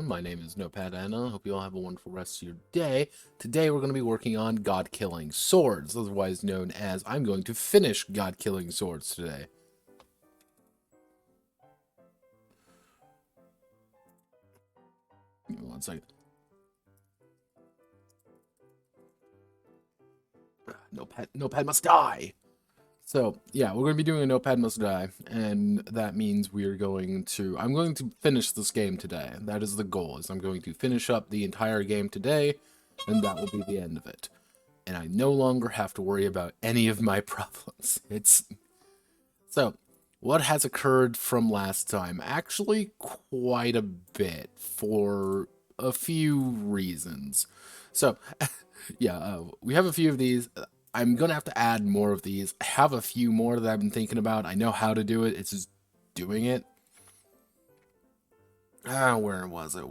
My name is Notepad Anna. Hope you all have a wonderful rest of your day. Today we're going to be working on God-Killing Swords, otherwise known as I'm going to finish God-Killing Swords today. Give me 1 second. Notepad must die! So, yeah, we're going to be doing a Notepad must die, and that means I'm going to finish this game today. That is the goal, is I'm going to finish up the entire game today, and that will be the end of it. And I no longer have to worry about any of my problems. So, what has occurred from last time? Actually, quite a bit, for a few reasons. So, yeah, we have a few of these. I'm going to have to add more of these. I have a few more that I've been thinking about. I know how to do it. It's just doing it. Where was it?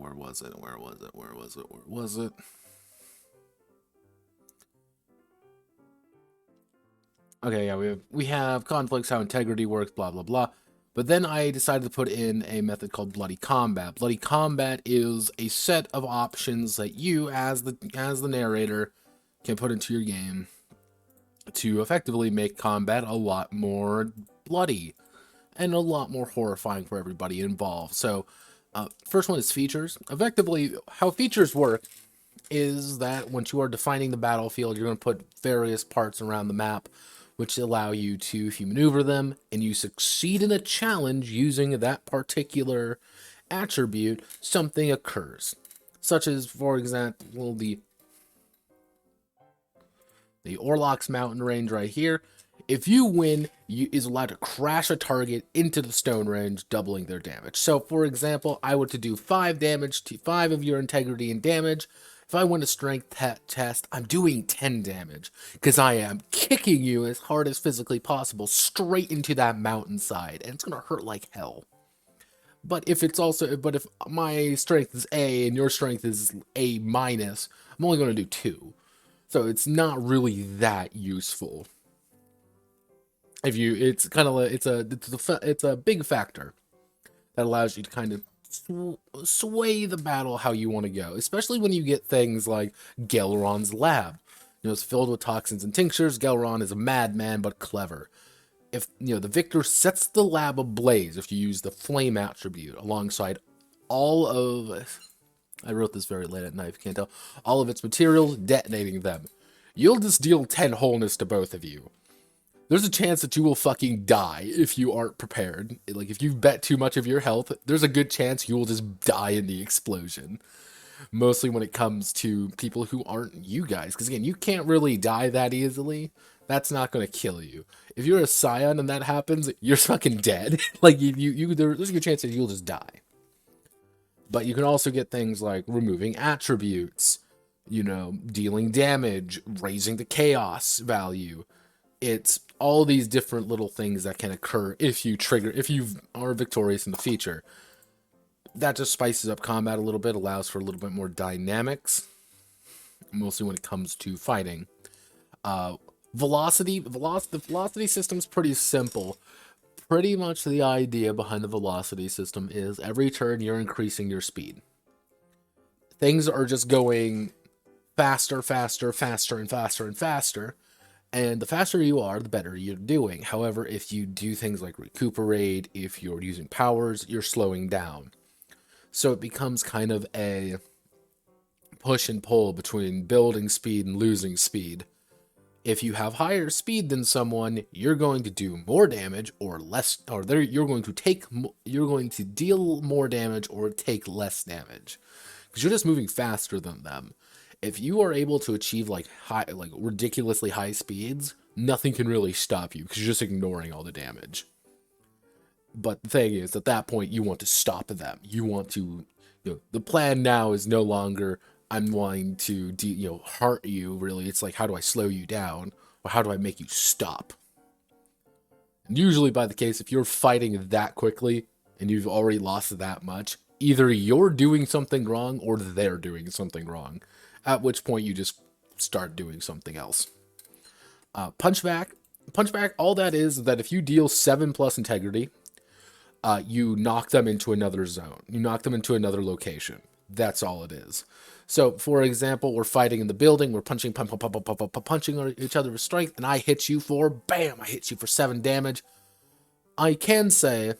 Okay, yeah, we have conflicts, how integrity works, blah, blah, blah. But then I decided to put in a method called Bloody Combat. Bloody Combat is a set of options that you, as the narrator, can put into your game to effectively make combat a lot more bloody and a lot more horrifying for everybody involved. So, first one is features. Effectively, how features work is that once you are defining the battlefield, you're going to put various parts around the map which allow you to, if you maneuver them and you succeed in a challenge using that particular attribute, something occurs. Such as, for example, the Orlock's mountain range right here. If you win, is allowed to crash a target into the stone range, doubling their damage. So, for example, I were to do 5 damage to 5 of your integrity and damage. If I win a strength test, I'm doing 10 damage, because I am kicking you as hard as physically possible straight into that mountainside, and it's going to hurt like hell. But if my strength is A and your strength is A minus, I'm only going to do 2. So it's not really that useful. It's kind of it's a big factor that allows you to kind of sway the battle how you want to go, especially when you get things like Gelron's lab. It's filled with toxins and tinctures. Gelron is a madman but clever. If the victor sets the lab ablaze if you use the flame attribute alongside all of, I wrote this very late at night, if you can't tell, all of its materials, detonating them, you'll just deal 10 wholeness to both of you. There's a chance that you will fucking die if you aren't prepared. Like, if you've bet too much of your health, there's a good chance you will just die in the explosion. Mostly when it comes to people who aren't you guys. Because, again, you can't really die that easily. That's not going to kill you. If you're a Scion and that happens, you're fucking dead. Like, there's a good chance that you'll just die. But you can also get things like removing attributes, dealing damage, raising the chaos value. It's all these different little things that can occur if you are victorious in the feature. That just spices up combat a little bit, allows for a little bit more dynamics, mostly when it comes to fighting. The velocity system's pretty simple. Pretty much the idea behind the velocity system is every turn you're increasing your speed. Things are just going faster, faster, faster, and faster, and faster. And the faster you are, the better you're doing. However, if you do things like recuperate, if you're using powers, you're slowing down. So it becomes kind of a push and pull between building speed and losing speed. If you have higher speed than someone, you're going to do more damage or less, or you're going to deal more damage or take less damage, because you're just moving faster than them. If you are able to achieve ridiculously high speeds, nothing can really stop you because you're just ignoring all the damage. But the thing is, at that point, you want to stop them. You want to, the plan now is no longer, I'm wanting to, hurt you, really. It's like, how do I slow you down? Or how do I make you stop? And usually by the case, if you're fighting that quickly and you've already lost that much, either you're doing something wrong or they're doing something wrong. At which point you just start doing something else. Punchback, all that is that if you deal 7+ integrity, you knock them into another zone. You knock them into another location. That's all it is. So, for example, we're fighting in the building, we're punching each other with strength, and I hit you for, bam, I hit you for 7 damage. I can say,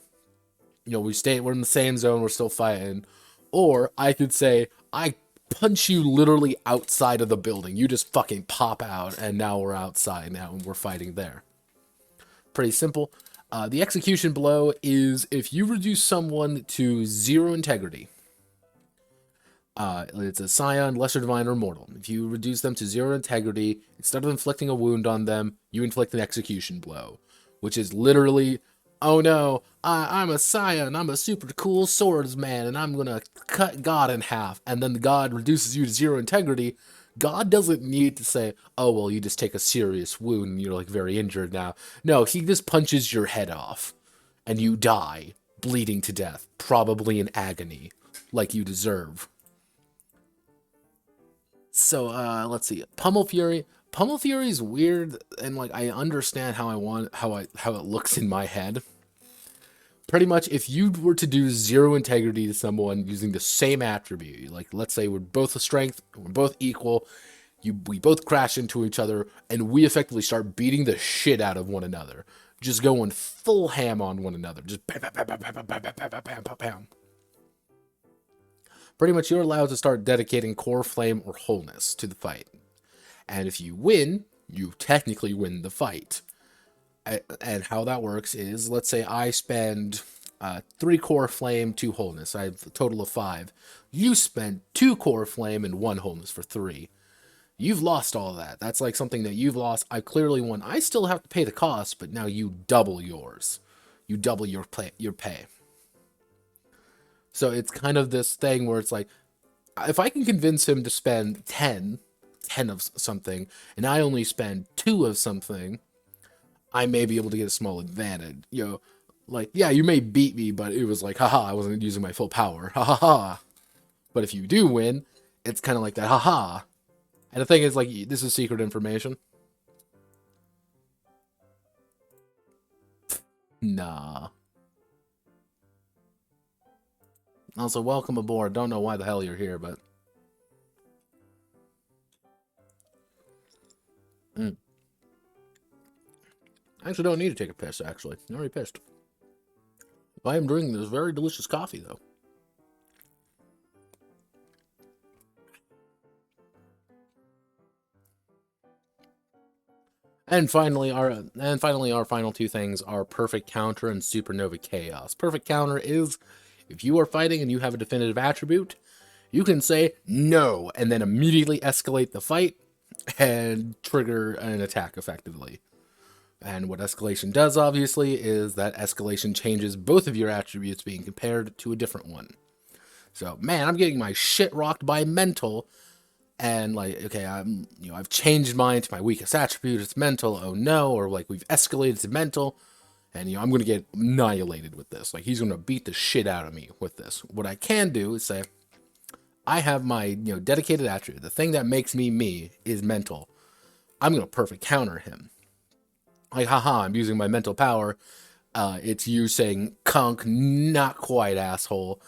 we're in the same zone, we're still fighting. Or I could say, I punch you literally outside of the building. You just fucking pop out, and now we're outside now, and we're fighting there. Pretty simple. The execution blow is if you reduce someone to 0 integrity. It's a scion, lesser divine, or mortal. If you reduce them to 0 integrity, instead of inflicting a wound on them, you inflict an execution blow, which is literally, oh no, I'm a scion, I'm a super cool swordsman, and I'm gonna cut God in half, and then the God reduces you to 0 integrity. God doesn't need to say, oh, well, you just take a serious wound and you're, like, very injured now. No, he just punches your head off, and you die, bleeding to death, probably in agony, like you deserve. So, let's see. Pummel Fury. Pummel Fury is weird, and, like, I understand how it looks in my head. Pretty much, if you were to do 0 integrity to someone using the same attribute, like, let's say we're both a strength, we're both equal, we both crash into each other, and we effectively start beating the shit out of one another. Just going full ham on one another. Just bam, bam, bam, bam, bam, bam, bam, bam, bam, bam, bam, bam. Pretty much, you're allowed to start dedicating core flame or wholeness to the fight. And if you win, you technically win the fight. And how that works is, let's say I spend 3 core flame, 2 wholeness. I have a total of 5. You spend 2 core flame and 1 wholeness for 3. You've lost all of that. That's like something that you've lost. I clearly won. I still have to pay the cost, but now you double yours. You double your pay. So it's kind of this thing where it's like, if I can convince him to spend 10 of something, and I only spend 2 of something, I may be able to get a small advantage. Like, yeah, you may beat me, but it was like, haha, I wasn't using my full power. Ha ha ha. But if you do win, it's kind of like that, haha. And the thing is, like, this is secret information. Nah. Also, welcome aboard. Don't know why the hell you're here, but... I actually don't need to take a piss, actually. I'm already pissed. I am drinking this very delicious coffee, though. And finally, our final 2 things are Perfect Counter and Supernova Chaos. Perfect Counter is, if you are fighting and you have a definitive attribute, you can say no, and then immediately escalate the fight and trigger an attack effectively. And what escalation does, obviously, is that escalation changes both of your attributes being compared to a different one. So, man, I'm getting my shit rocked by mental, and, like, okay, I've changed mine to my weakest attribute, it's mental, oh no, or, like, we've escalated to mental, and, I'm gonna get annihilated with this. Like, he's gonna beat the shit out of me with this. What I can do is say, I have my, dedicated attribute. The thing that makes me me is mental. I'm gonna perfect counter him. Like, haha, I'm using my mental power. It's you saying, "Conk, not quite, asshole."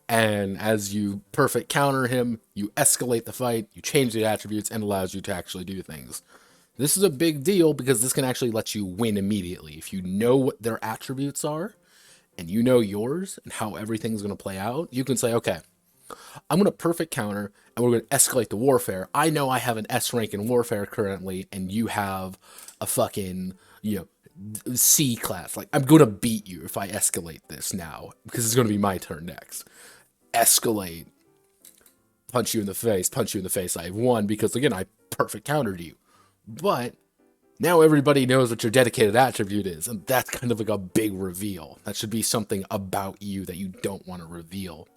And as you perfect counter him, you escalate the fight, you change the attributes, and allows you to actually do things. This is a big deal because this can actually let you win immediately. If you know what their attributes are, and you know yours, and how everything's going to play out, you can say, okay, I'm going to perfect counter, and we're going to escalate the warfare. I know I have an S rank in warfare currently, and you have a fucking, C class. Like, I'm going to beat you if I escalate this now, because it's going to be my turn next. Escalate. Punch you in the face. I have won, because, again, I perfect countered you. But now everybody knows what your dedicated attribute is, and that's kind of like a big reveal. That should be something about you that you don't want to reveal.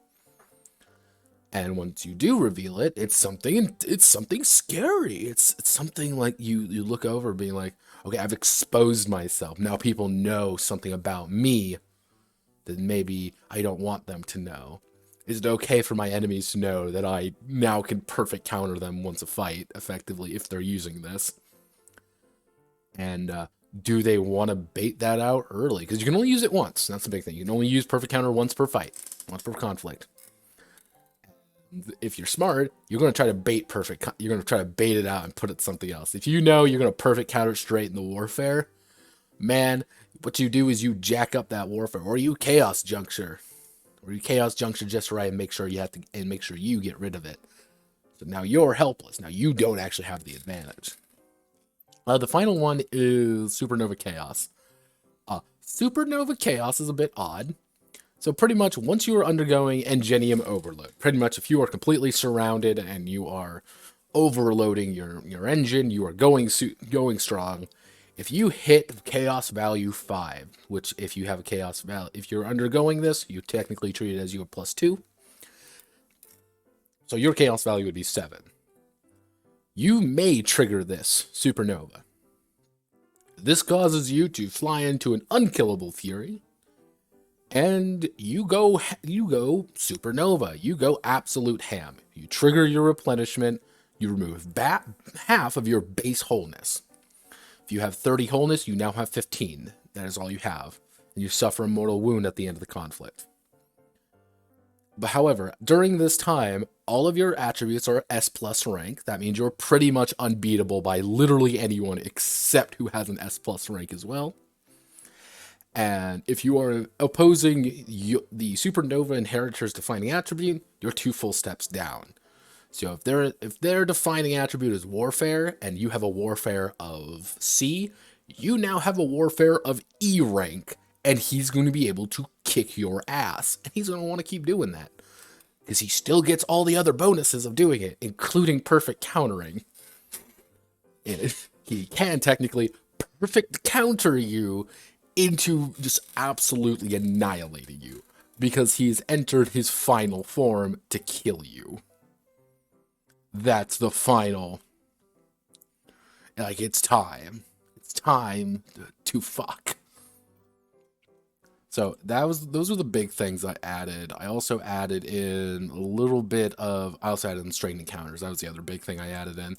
And once you do reveal it, it's something scary. It's something like you look over being like, okay, I've exposed myself. Now people know something about me that maybe I don't want them to know. Is it okay for my enemies to know that I now can perfect counter them once a fight, effectively, if they're using this? And do they want to bait that out early? Because you can only use it once. That's the big thing. You can only use perfect counter once per fight, once per conflict. if you're smart, you're going to try to bait perfect. You're going to try to bait it out and put it something else. If you know you're going to perfect counter straight in the warfare, man, what you do is you jack up that warfare, or you chaos juncture, just right, and make sure you get rid of it. So now you're helpless. Now you don't actually have the advantage. The final one is Supernova Chaos. Supernova Chaos is a bit odd. So pretty much once you are undergoing Enginium Overload, pretty much if you are completely surrounded and you are overloading your engine, you are going strong. If you hit Chaos value 5, which if you have a Chaos value, if you're undergoing this, you technically treat it as you have +2. So your Chaos value would be 7. You may trigger this Supernova. This causes you to fly into an unkillable fury, and you go Supernova. You go absolute ham. You trigger your replenishment. You remove half of your base wholeness. If you have 30 wholeness, you now have 15. That is all you have. And you suffer a mortal wound at the end of the conflict. But however, during this time, all of your attributes are S+ rank. That means you're pretty much unbeatable by literally anyone except who has an S+ rank as well. And if you are opposing the Supernova Inheritor's defining attribute, you're 2 full steps down. So if their defining attribute is warfare, and you have a warfare of C, you now have a warfare of E rank, and he's going to be able to kick your ass. And he's going to want to keep doing that, because he still gets all the other bonuses of doing it, including perfect countering. And he can technically perfect counter you into just absolutely annihilating you, because he's entered his final form to kill you. That's the final. Like, it's time. It's time to fuck. So those were the big things I added. I also added in a little bit of, I also added in strained encounters. That was the other big thing I added in.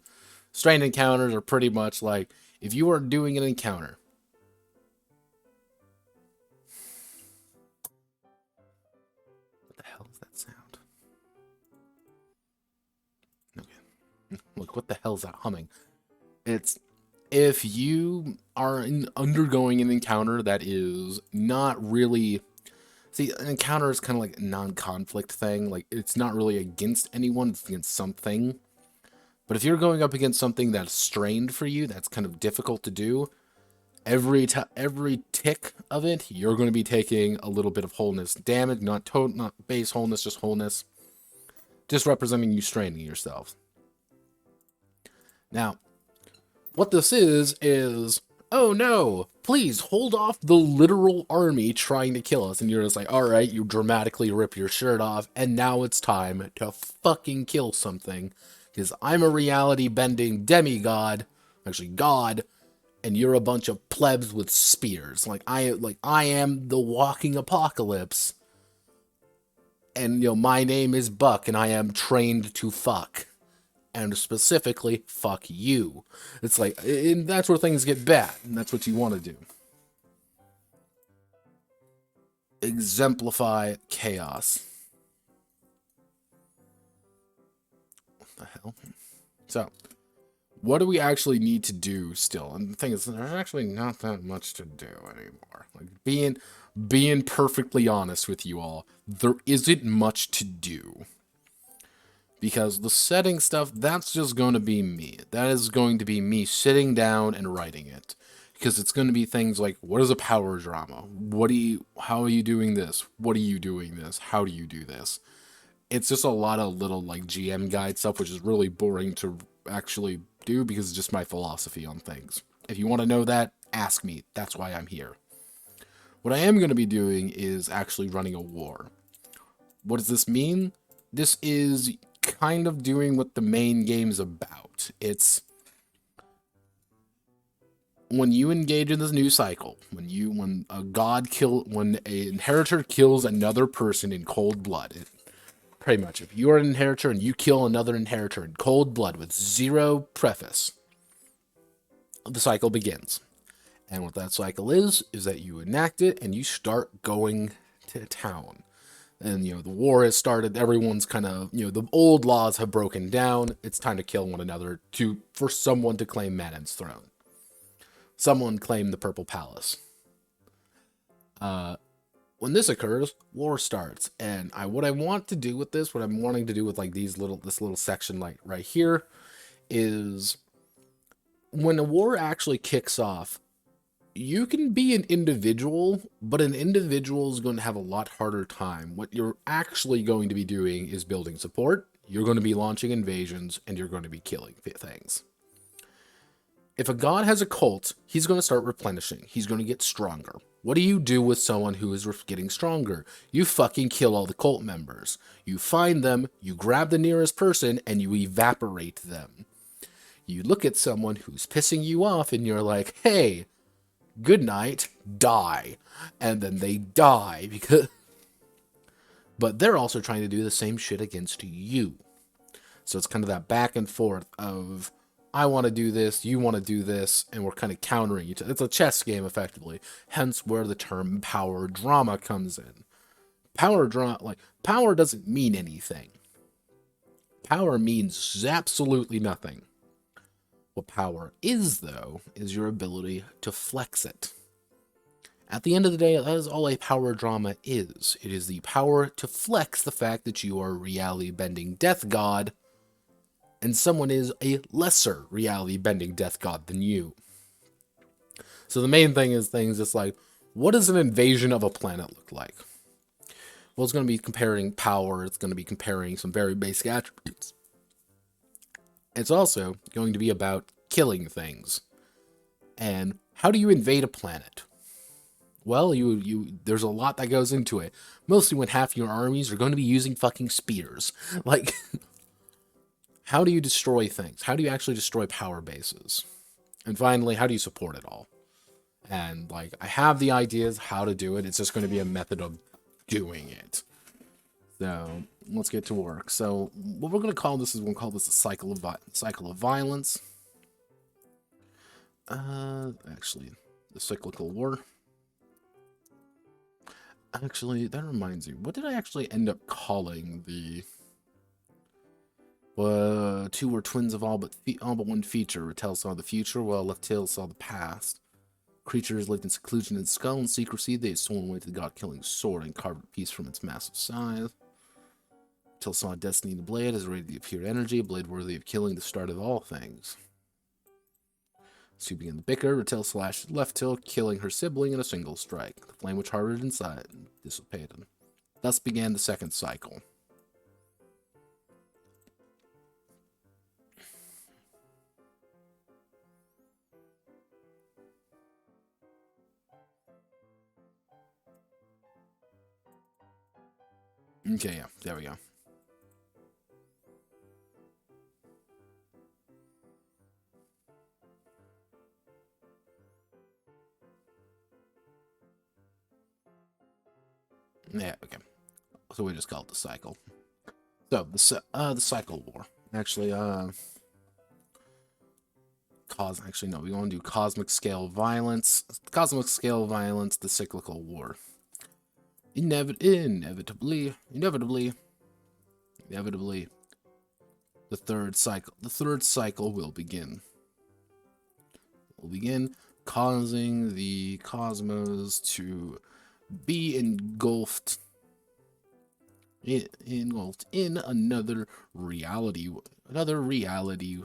Strained encounters are pretty much like, if you are doing an encounter, what the hell is that sound? Okay. Look, what the hell is that humming? It's, if you are undergoing an encounter that is not really... See, an encounter is kind of like a non-conflict thing. Like, it's not really against anyone, it's against something. But if you're going up against something that's strained for you, that's kind of difficult to do, every tick of it, you're going to be taking a little bit of wholeness damage, not base wholeness, just wholeness. Just representing you straining yourself. Now, what this is, oh no, please hold off the literal army trying to kill us. And you're just like, alright, you dramatically rip your shirt off, and now it's time to fucking kill something. Because I'm a reality-bending demigod, actually god, and you're a bunch of plebs with spears. I am the walking apocalypse. And, my name is Buck, and I am trained to fuck. And specifically, fuck you. It's like, and that's where things get bad, and that's what you want to do. Exemplify chaos. What the hell? So, what do we actually need to do still? And the thing is, there's actually not that much to do anymore. Like, being perfectly honest with you all, there isn't much to do. Because the setting stuff, that's just going to be me. That is going to be me sitting down and writing it. Because it's going to be things like, what is a power drama? How are you doing this? What are you doing this? How do you do this? It's just a lot of little like GM guide stuff, which is really boring to actually do because it's just my philosophy on things. If you want to know that, ask me. That's why I'm here. What I am going to be doing is actually running a war. What does this mean? This is kind of doing what the main game's about. It's when you engage in this new cycle, when an inheritor kills another person in cold blood. Pretty much, if you are an inheritor and you kill another inheritor in cold blood with zero preface, the cycle begins. And what that cycle is that you enact it and you start going to town. And, the war has started. Everyone's kind of, the old laws have broken down. It's time to kill one another for someone to claim Manon's throne. Someone claim the Purple Palace. When this occurs, war starts. And what I want to do with this, what I'm wanting to do with like this little section like right here, is when a war actually kicks off, you can be an individual, but an individual is going to have a lot harder time. What you're actually going to be doing is building support. You're going to be launching invasions, and you're going to be killing things. If a god has a cult, he's going to start replenishing. He's going to get stronger. What do you do with someone who is getting stronger? You fucking kill all the cult members. You find them, you grab the nearest person, and you evaporate them. You look at someone who's pissing you off, and you're like, hey, good night, die. And then they die but they're also trying to do the same shit against you. So it's kind of that back and forth of, I want to do this, you want to do this, and we're kind of countering each other. It's a chess game, effectively. Hence where the term power drama comes in. Power doesn't mean anything. Power means absolutely nothing. What power is, though, is your ability to flex it. At the end of the day, that is all a power drama is. It is the power to flex the fact that you are a reality-bending death god, and someone is a lesser reality-bending death god than you. So the main thing is things just like, what does an invasion of a planet look like? Well, it's going to be comparing power. It's going to be comparing some very basic attributes. It's also going to be about killing things. And how do you invade a planet? Well, there's a lot that goes into it. Mostly when half your armies are going to be using fucking spears. Like, how do you destroy things? How do you actually destroy power bases? And finally, how do you support it all? And, like, I have the ideas how to do it. It's just going to be a method of doing it. So, let's get to work. So, what we're going to call this is, we're going to call this a cycle of violence. Actually, the cyclical war. Actually, that reminds me. What did I actually end up calling the... two were twins of all but one feature. Tail saw the future, while left tail saw the past. Creatures lived in seclusion and skull and secrecy. They had stolen away to the god-killing sword and carved a piece from its massive size. Tail saw destiny in the blade as ready to appear energy, a blade worthy of killing the start of all things. Two began the bicker. Tail slashed left tail, killing her sibling in a single strike. The flame which hardened inside and dissipated. Thus began the second cycle. Okay, yeah, there we go. Yeah, okay. So we just call it the cycle. So the cycle war. Actually, actually no, we want to do cosmic scale violence. Cosmic scale violence, the cyclical war. Inevitably, the third cycle will begin. Causing the cosmos to be engulfed in another reality war. Another reality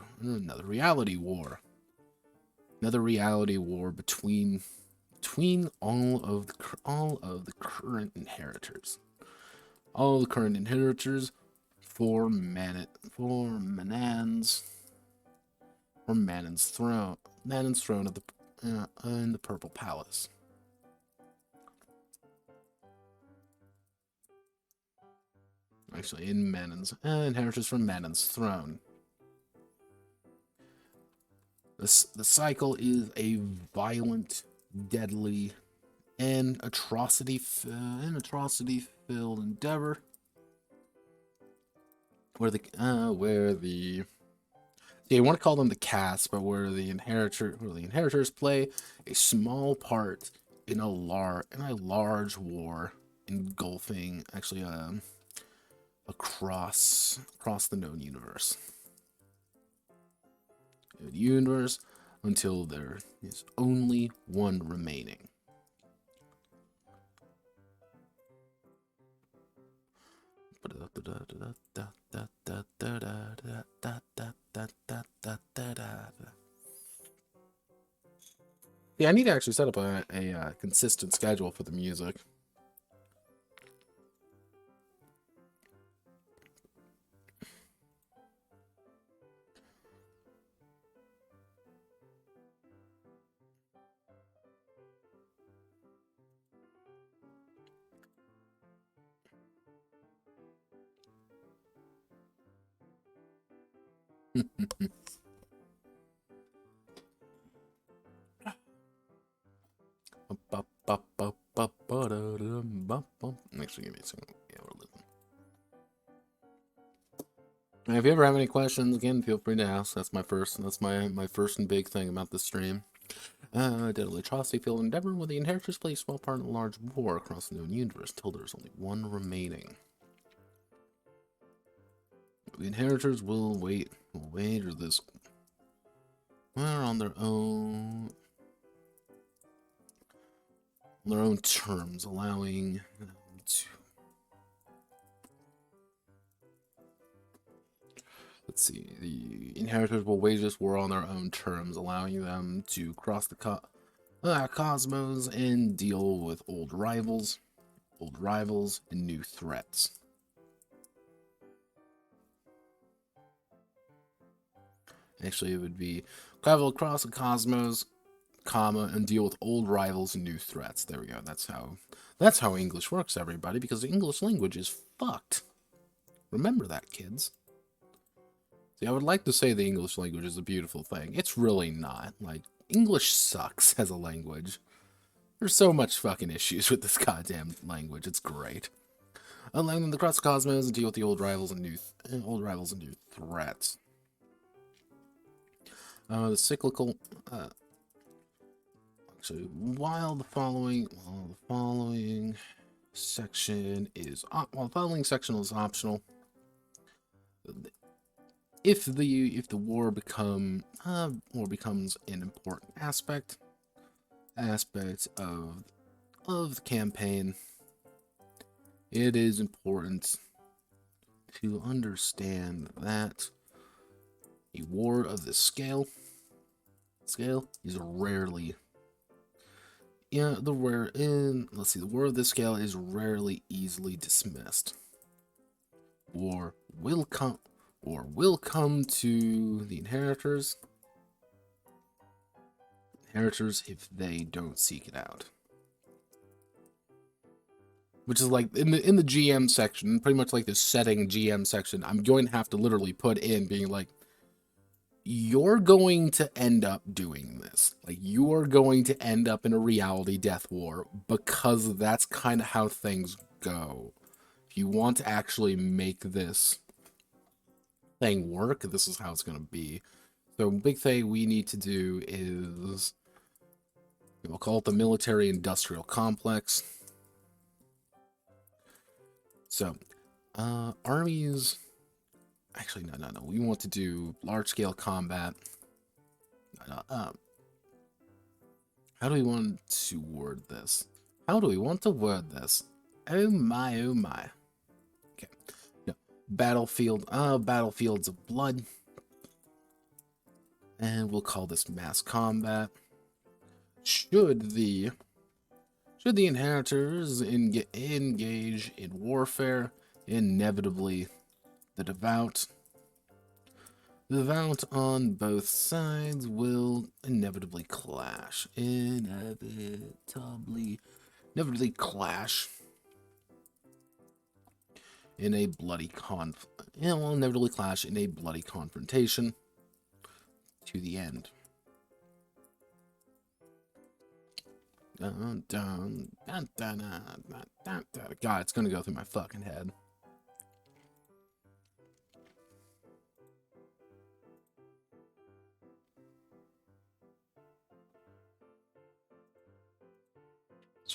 war between all of the current inheritors. All the current inheritors for Manon's throne of in the Purple Palace. Actually, in Manon's inheritors from Manon's throne. The cycle is a violent, deadly, and atrocity-filled endeavor where you want to call them the cast, but where the inheritors play a small part in a large war engulfing, actually, across the known universe. Universe until there is only one remaining. Yeah, I need to actually set up a consistent schedule for the music. Actually, give me a second. Yeah, we're listening. If you ever have any questions, again, feel free to ask. That's my first and big thing about this stream. Deadly atrocity field endeavor where the inheritors play a small part in a large war across the known universe till there's only one remaining. The inheritors will wait or this. Well, on their own terms, allowing them to. Let's see. The inheritors will wage this war on their own terms, allowing them to cross the cosmos and deal with old rivals, and new threats. Actually, it would be travel across the cosmos, and deal with old rivals and new threats. There we go. That's how English works, everybody, because the English language is fucked. Remember that, kids. See, I would like to say the English language is a beautiful thing. It's really not. Like, English sucks as a language. There's so much fucking issues with this goddamn language. It's great. Allowing them to cross the cosmos and deal with the old rivals and new threats. The cyclical. Actually, while the following section is optional. If the war becomes an important aspect of the campaign, it is important to understand that a war of this scale is rarely. The war of this scale is rarely easily dismissed. War will come to the inheritors if they don't seek it out. Which is like in the GM section, pretty much like the setting GM section, I'm going to have to literally put in being like, you're going to end up doing this. Like, you are going to end up in a reality death war because that's kind of how things go. If you want to actually make this thing work, this is how it's going to be. So, big thing we need to do is, we'll call it the military-industrial complex. So, armies. Actually, no. We want to do large-scale combat. How do we want to word this? Oh my. Okay. No. Battlefields of blood. And we'll call this mass combat. Should the inheritors engage in warfare, inevitably the devout on both sides will inevitably clash. Inevitably clash in a bloody confrontation to the end. God, it's gonna go through my fucking head.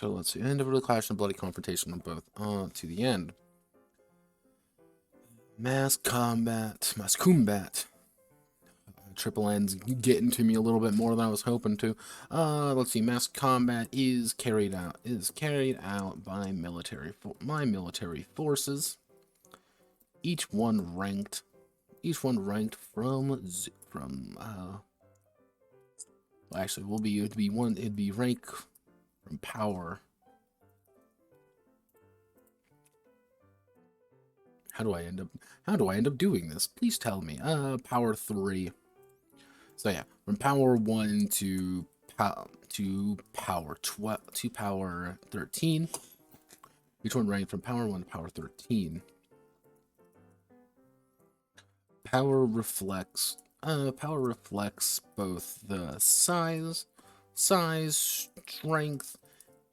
So let's see. End of the clash and bloody confrontation on both. To the end. Mass combat. Triple N's getting to me a little bit more than I was hoping to. Let's see. Mass combat is carried out by my military forces. Each one ranked from actually it'd be rank from power. How do I end up doing this? Please tell me. Power 3. So yeah, from power 1 to power 13. Each one ranked from power 1 to power 13. Power reflects both the size, strength,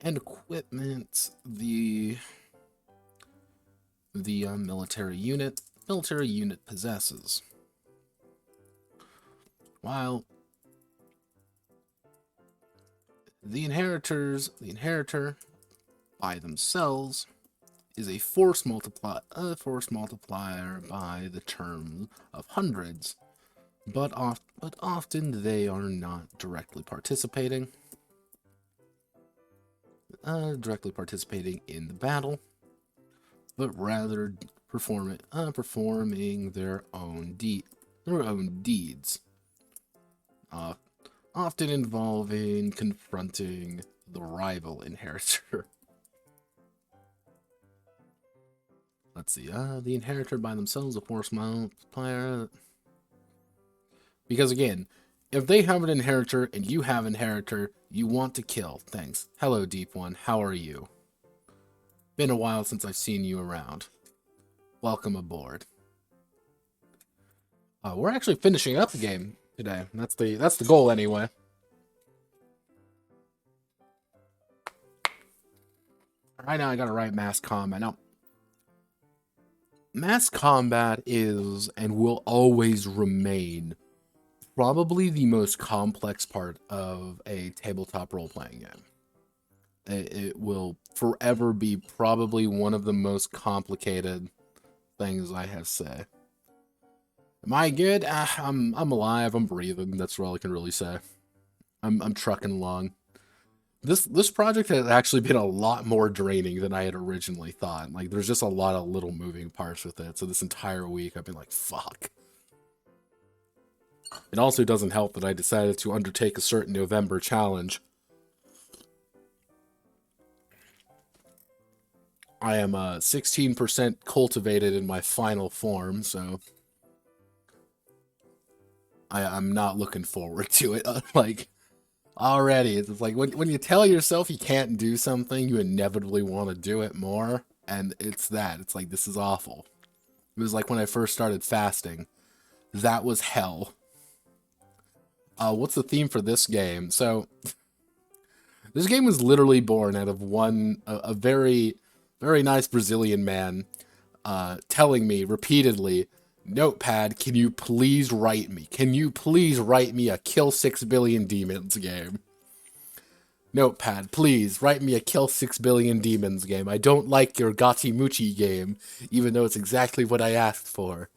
and equipment the military unit possesses. While the inheritor by themselves is a force multiplier by the term of hundreds, but often they are not directly participating in the battle, but rather performing their own deeds, often involving confronting the rival inheritor. Let's see, the inheritor by themselves, a force multiplier. Because again, if they have an inheritor and you have an inheritor, you want to kill. Thanks. Hello, Deep One. How are you? Been a while since I've seen you around. Welcome aboard. We're actually finishing up the game today. That's the goal anyway. Right now I gotta write mass combat. Now, mass combat is and will always remain probably the most complex part of a tabletop role-playing game. It will forever be probably one of the most complicated things I have said. Am I good? I'm alive. I'm breathing. That's all I can really say. I'm trucking along. This project has actually been a lot more draining than I had originally thought. Like, there's just a lot of little moving parts with it. So this entire week, I've been like, fuck. It also doesn't help that I decided to undertake a certain November challenge. I am 16% cultivated in my final form, so I'm not looking forward to it. Like, already, it's like when you tell yourself you can't do something, you inevitably want to do it more, and it's that. It's like, this is awful. It was like when I first started fasting. That was hell. What's the theme for this game? So, this game was literally born out of a very, very nice Brazilian man telling me repeatedly, Notepad, can you please write me? Can you please write me a Kill 6 Billion Demons game? Notepad, please write me a Kill 6 Billion Demons game. I don't like your Gatimuchi game, even though it's exactly what I asked for.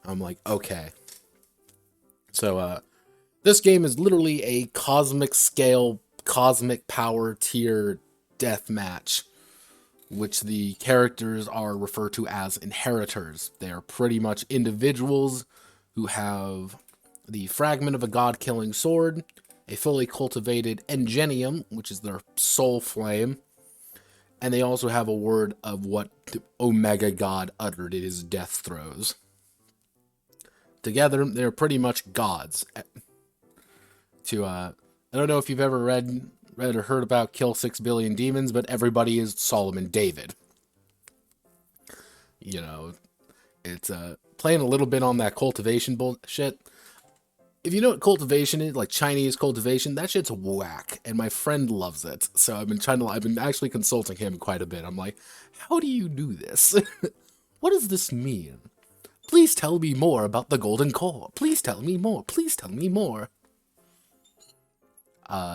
I'm like, okay. So, this game is literally a cosmic scale, cosmic power tier deathmatch, which the characters are referred to as inheritors. They are pretty much individuals who have the fragment of a god-killing sword, a fully cultivated ingenium, which is their soul flame, and they also have a word of what the Omega God uttered in his death throes. Together, they're pretty much gods. I don't know if you've ever read or heard about Kill 6 Billion Demons, but everybody is Solomon David. You know, it's playing a little bit on that cultivation bullshit. If you know what cultivation is, like Chinese cultivation, that shit's whack, and my friend loves it. So I've been actually consulting him quite a bit. I'm like, how do you do this? What does this mean? Please tell me more about the golden core. Please tell me more. Please tell me more.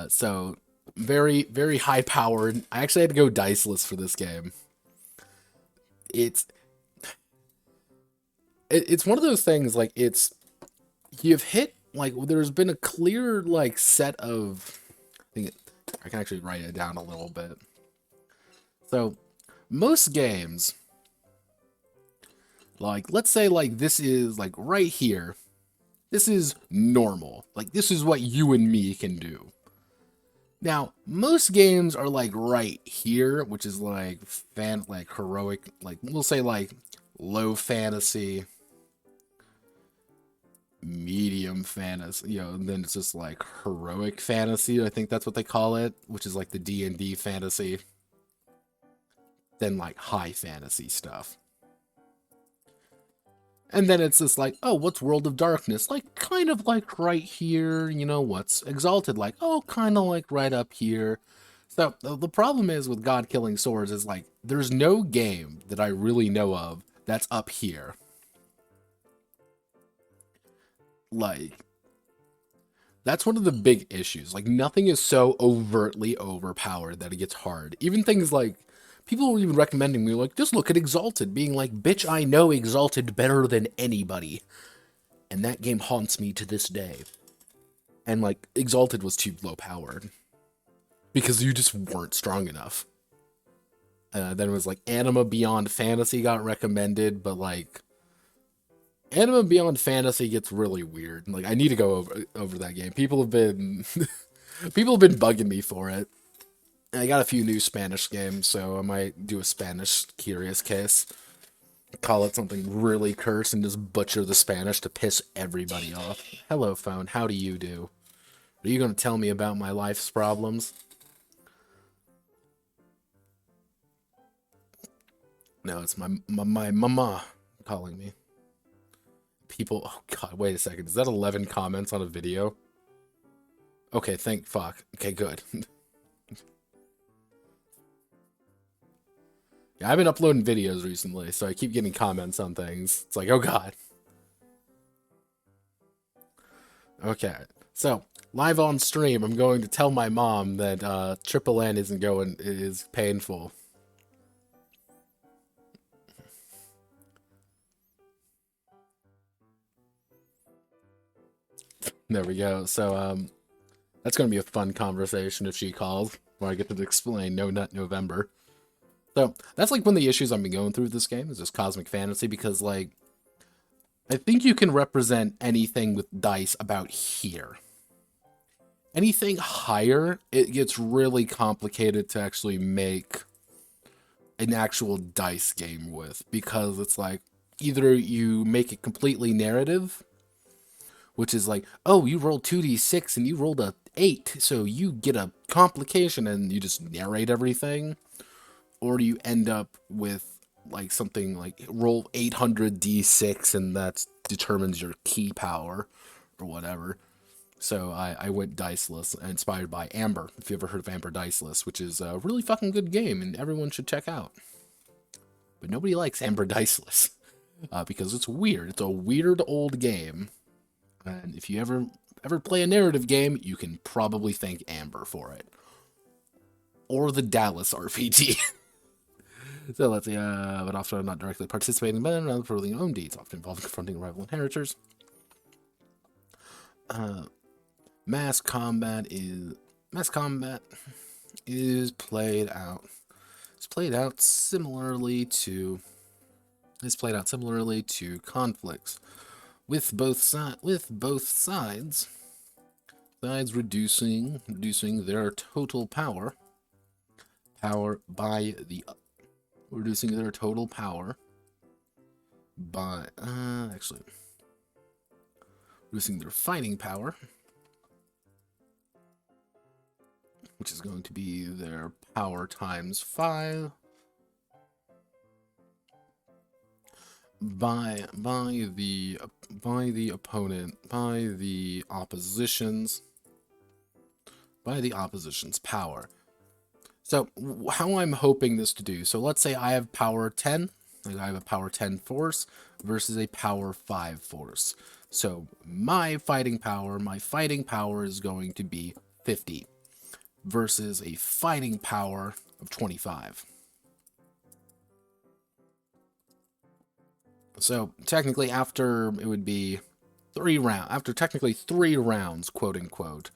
So Very, very high powered. I actually had to go diceless for this game. It's it's one of those things like you've hit like there's been a clear like set of I can actually write it down a little bit. So most games, like let's say like this is like right here. This is normal. Like this is what you and me can do. Now, most games are like right here, which is like like heroic, like we'll say like low fantasy, medium fantasy, and then it's just like heroic fantasy, I think that's what they call it, which is like the D&D fantasy, then like high fantasy stuff. And then it's just like, oh, what's World of Darkness? Like, kind of like right here, what's Exalted? Like, oh, kind of like right up here. So, the problem is with God Killing Swords is like, there's no game that I really know of that's up here. Like, that's one of the big issues. Like, nothing is so overtly overpowered that it gets hard. Even things like, people were even recommending me, like, just look at Exalted, being like, bitch, I know Exalted better than anybody. And that game haunts me to this day. And, like, Exalted was too low powered. Because you just weren't strong enough. Then it was like, Anima Beyond Fantasy got recommended, but, like, Anima Beyond Fantasy gets really weird. Like, I need to go over that game. People have been bugging me for it. And I got a few new Spanish games, so I might do a Spanish curious case. Call it something really cursed and just butcher the Spanish to piss everybody off. Hello, phone. How do you do? Are you going to tell me about my life's problems? No, it's my mama calling me. People, oh god, wait a second. Is that 11 comments on a video? Okay, thank fuck. Okay, good. Yeah, I've been uploading videos recently, so I keep getting comments on things. It's like, oh god. Okay, so live on stream, I'm going to tell my mom that Triple N is painful. There we go. So that's going to be a fun conversation if she calls, where I get to explain No Nut November. So that's like one of the issues I've been going through with this game is this cosmic fantasy, because like I think you can represent anything with dice about here. Anything higher, it gets really complicated to actually make an actual dice game with, because it's like either you make it completely narrative, which is like, oh, you rolled 2d6 and you rolled a 8, so you get a complication and you just narrate everything, or do you end up with like something like roll 800 d6 and that determines your key power or whatever. So I went diceless, inspired by Amber, if you ever heard of Amber Diceless, which is a really fucking good game and everyone should check out. But nobody likes Amber Diceless because it's weird. It's a weird old game, and if you ever play a narrative game, you can probably thank Amber for it, or the Dallas RPG. So let's see, but often not directly participating, but rather for their own deeds, often involving confronting rival inheritors. Mass combat is played out. It's played out similarly to conflicts, with both sides reducing their total power by the reducing their total power by actually reducing their fighting power, which is going to be their power times 5 by the opposition's power. So how I'm hoping this to do, so let's say I have power 10, like I have a power 10 force versus a power 5 force. So my fighting power is going to be 50. versus a fighting power of 25. So technically after it would be 3 rounds, after technically 3 rounds, quote unquote,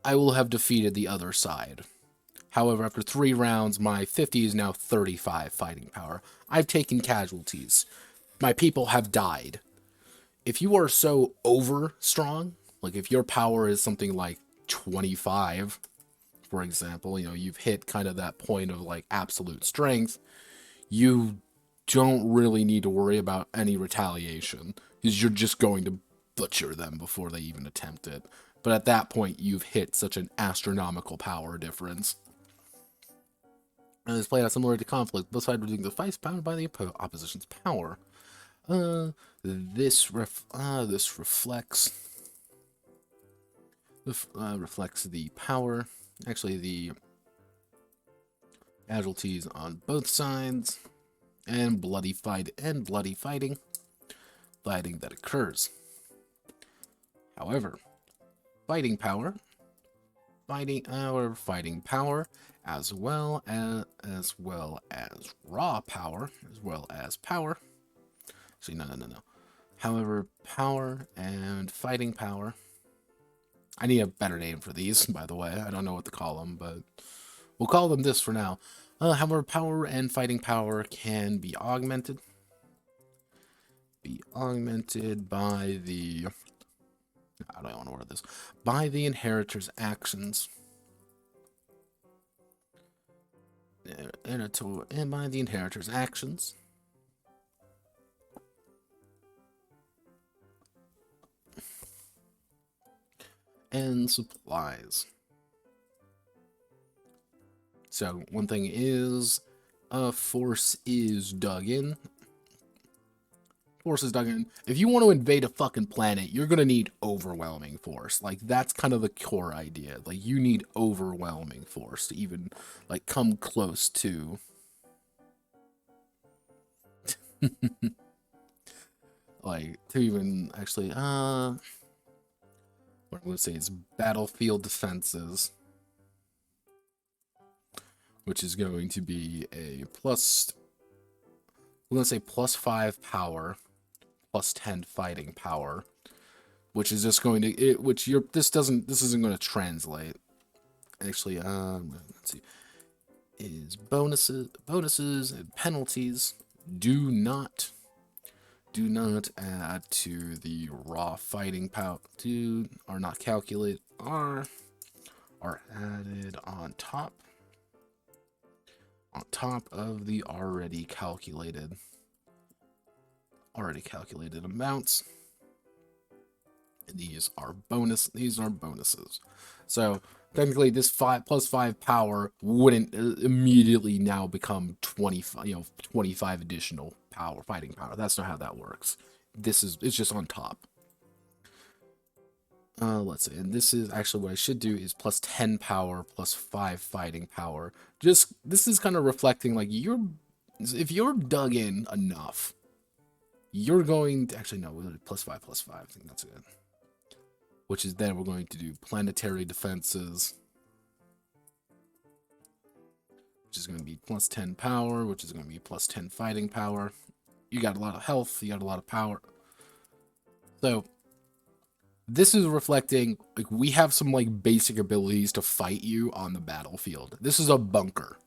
I will have defeated the other side. However, after 3 rounds, my 50 is now 35 fighting power. I've taken casualties. My people have died. If you are so over strong, like if your power is something like 25, for example, you know, you've hit kind of that point of like absolute strength, you don't really need to worry about any retaliation because you're just going to butcher them before they even attempt it. But at that point, you've hit such an astronomical power difference. And it's played out similar to conflict. Both sides reducing the fight bound by the opposition's power. This reflects the power. Actually, the casualties on both sides, and bloody fighting that occurs. However, fighting power, as well as raw power, as well as power. Actually, no. However, power and fighting power. I need a better name for these, by the way. I don't know what to call them, but we'll call them this for now. However, power and fighting power can be augmented. By the... I don't want to word this. By the inheritor's actions. And by the inheritor's actions. And supplies. So, one thing is, force is dug in. If you want to invade a fucking planet, you're gonna need overwhelming force. Like, that's kind of the core idea. Like, you need overwhelming force to even, like, come close to... like, to even actually, what I'm gonna say is battlefield defenses. Which is going to be a we're gonna say +5 power, +10 fighting power, which is just going to, this isn't going to translate. Actually, let's see, is bonuses and penalties do not add to the raw fighting power, are not calculated, are added on top of the already calculated amounts. And these are bonuses. So technically this +5 power wouldn't immediately now become 25 additional fighting power. That's not how that works. It's just on top. Let's see, and this is actually what I should do is +10 power, +5 fighting power. This is kind of reflecting, like, if you're dug in enough, you're going to, actually, no, +5, +5, I think that's good. Which is then we're going to do planetary defenses, which is going to be +10 power, which is going to be +10 fighting power. You got a lot of health, you got a lot of power. So, this is reflecting, like, we have some, like, basic abilities to fight you on the battlefield. This is a bunker.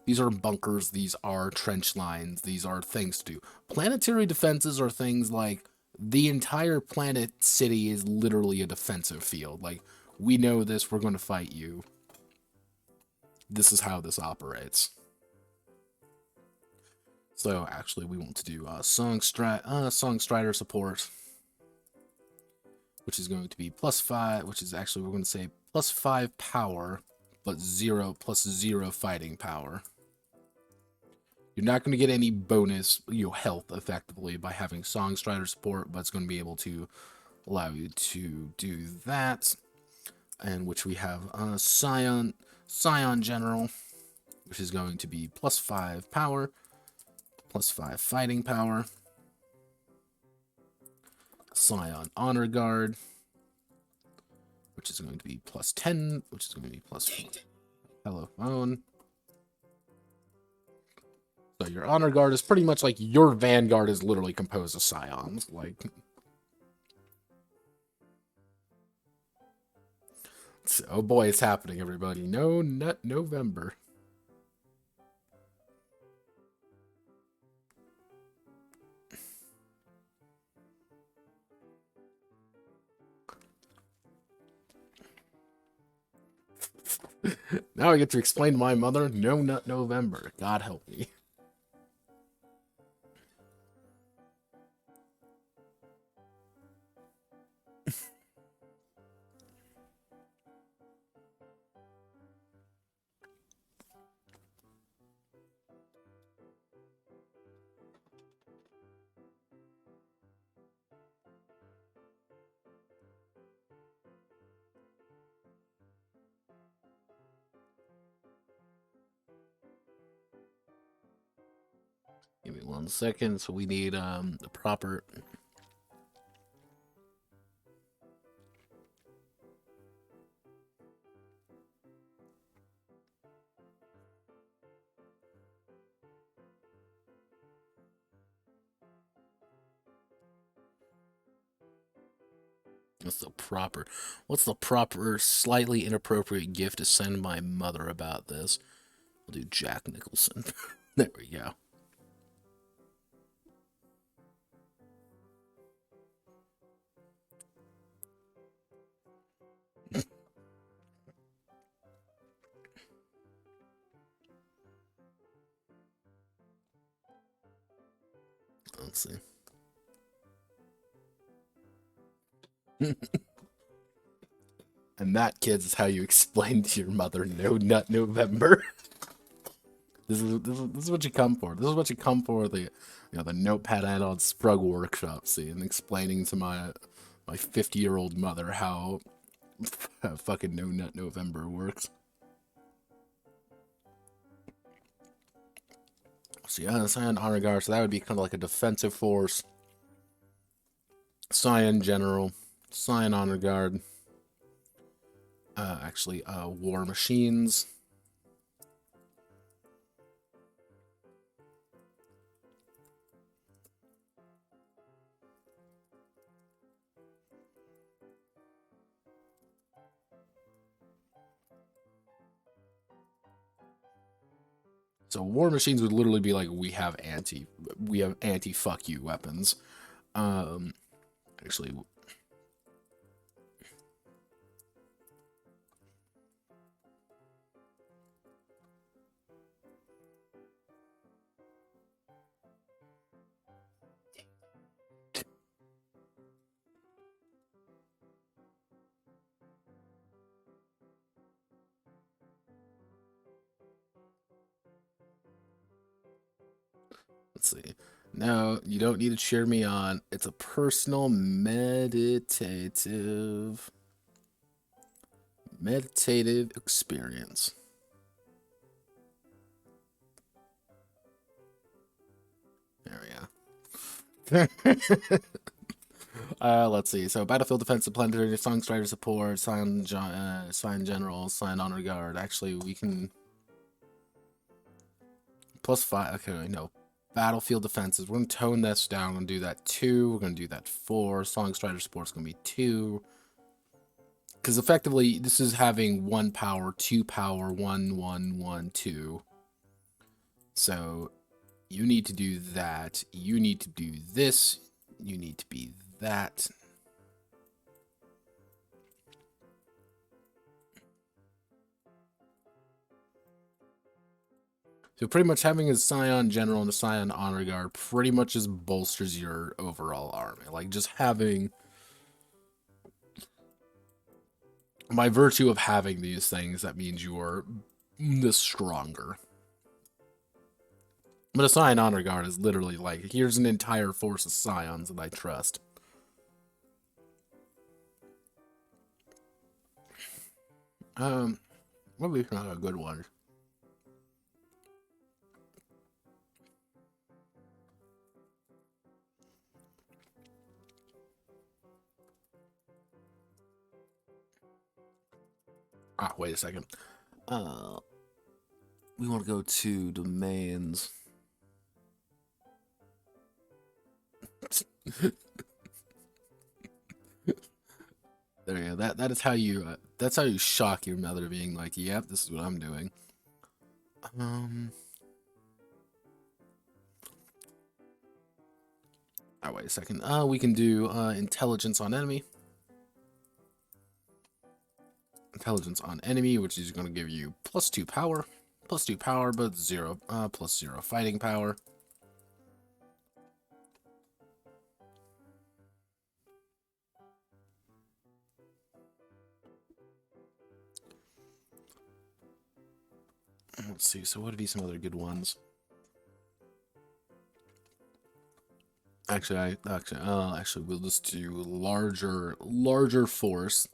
These are bunkers, these are trench lines, these are things to do. Planetary defenses are things like, the entire planet city is literally a defensive field. Like, we know this, we're going to fight you. This is how this operates. So, actually, we want to do Songstrider support, which is going to be +5, which is actually, we're going to say +5 power, but +0 fighting power. You're not going to get any bonus, health effectively by having Songstrider support, but it's going to be able to allow you to do that. And which we have Scion General, which is going to be +5 power, +5 fighting power. Scion Honor Guard, which is going to be plus 10, which is going to be plus 4. Hello, phone. So your honor guard is pretty much like your vanguard is literally composed of scions. Like, oh boy, it's happening, everybody. No Nut November. Now I get to explain to my mother, no Nut November. God help me. Give me 1 second. So we need the proper. What's the proper slightly inappropriate gift to send my mother about this? We'll do Jack Nicholson. There we go. Let's see. And that, kids, is how you explain to your mother no Nut November. This is what you come for. This is what you come for. The the notepad add-on Sprug workshop scene, explaining to my 50-year-old mother how fucking no Nut November works. So yeah, Scion Honor Guard. So that would be kind of like a defensive force. Scion General, Scion Honor Guard. Actually, War Machines. So War Machines would literally be like, we have anti fuck you weapons. Actually, let's see. No, you don't need to cheer me on. It's a personal meditative experience. There we go. Let's see. So battlefield defensive planetary, song strider support, Scion General, Scion Honor Guard. Actually, we can +5. Okay, no. Battlefield defenses. We're gonna tone this down. We're gonna do that 2. We're gonna do that 4. Song strider support's gonna be 2. Because effectively, this is having 1 power, 2 power, 1, 1, 1, 2. So you need to do that. You need to do this. You need to be that. So pretty much having a Scion General and a Scion Honor Guard pretty much just bolsters your overall army. Like, just having... By virtue of having these things, that means you are the stronger. But a Scion Honor Guard is literally like, here's an entire force of Scions that I trust. Well, these are good ones. Wait a second. We want to go to domains. There you go. That is how you that's how you shock your mother, being like, "Yep, this is what I'm doing." Wait a second. We can do intelligence on enemy. Intelligence on enemy, which is going to give you +2 power. +2 power, but +0 fighting power. Let's see. So what would be some other good ones? Actually, we'll just do larger force,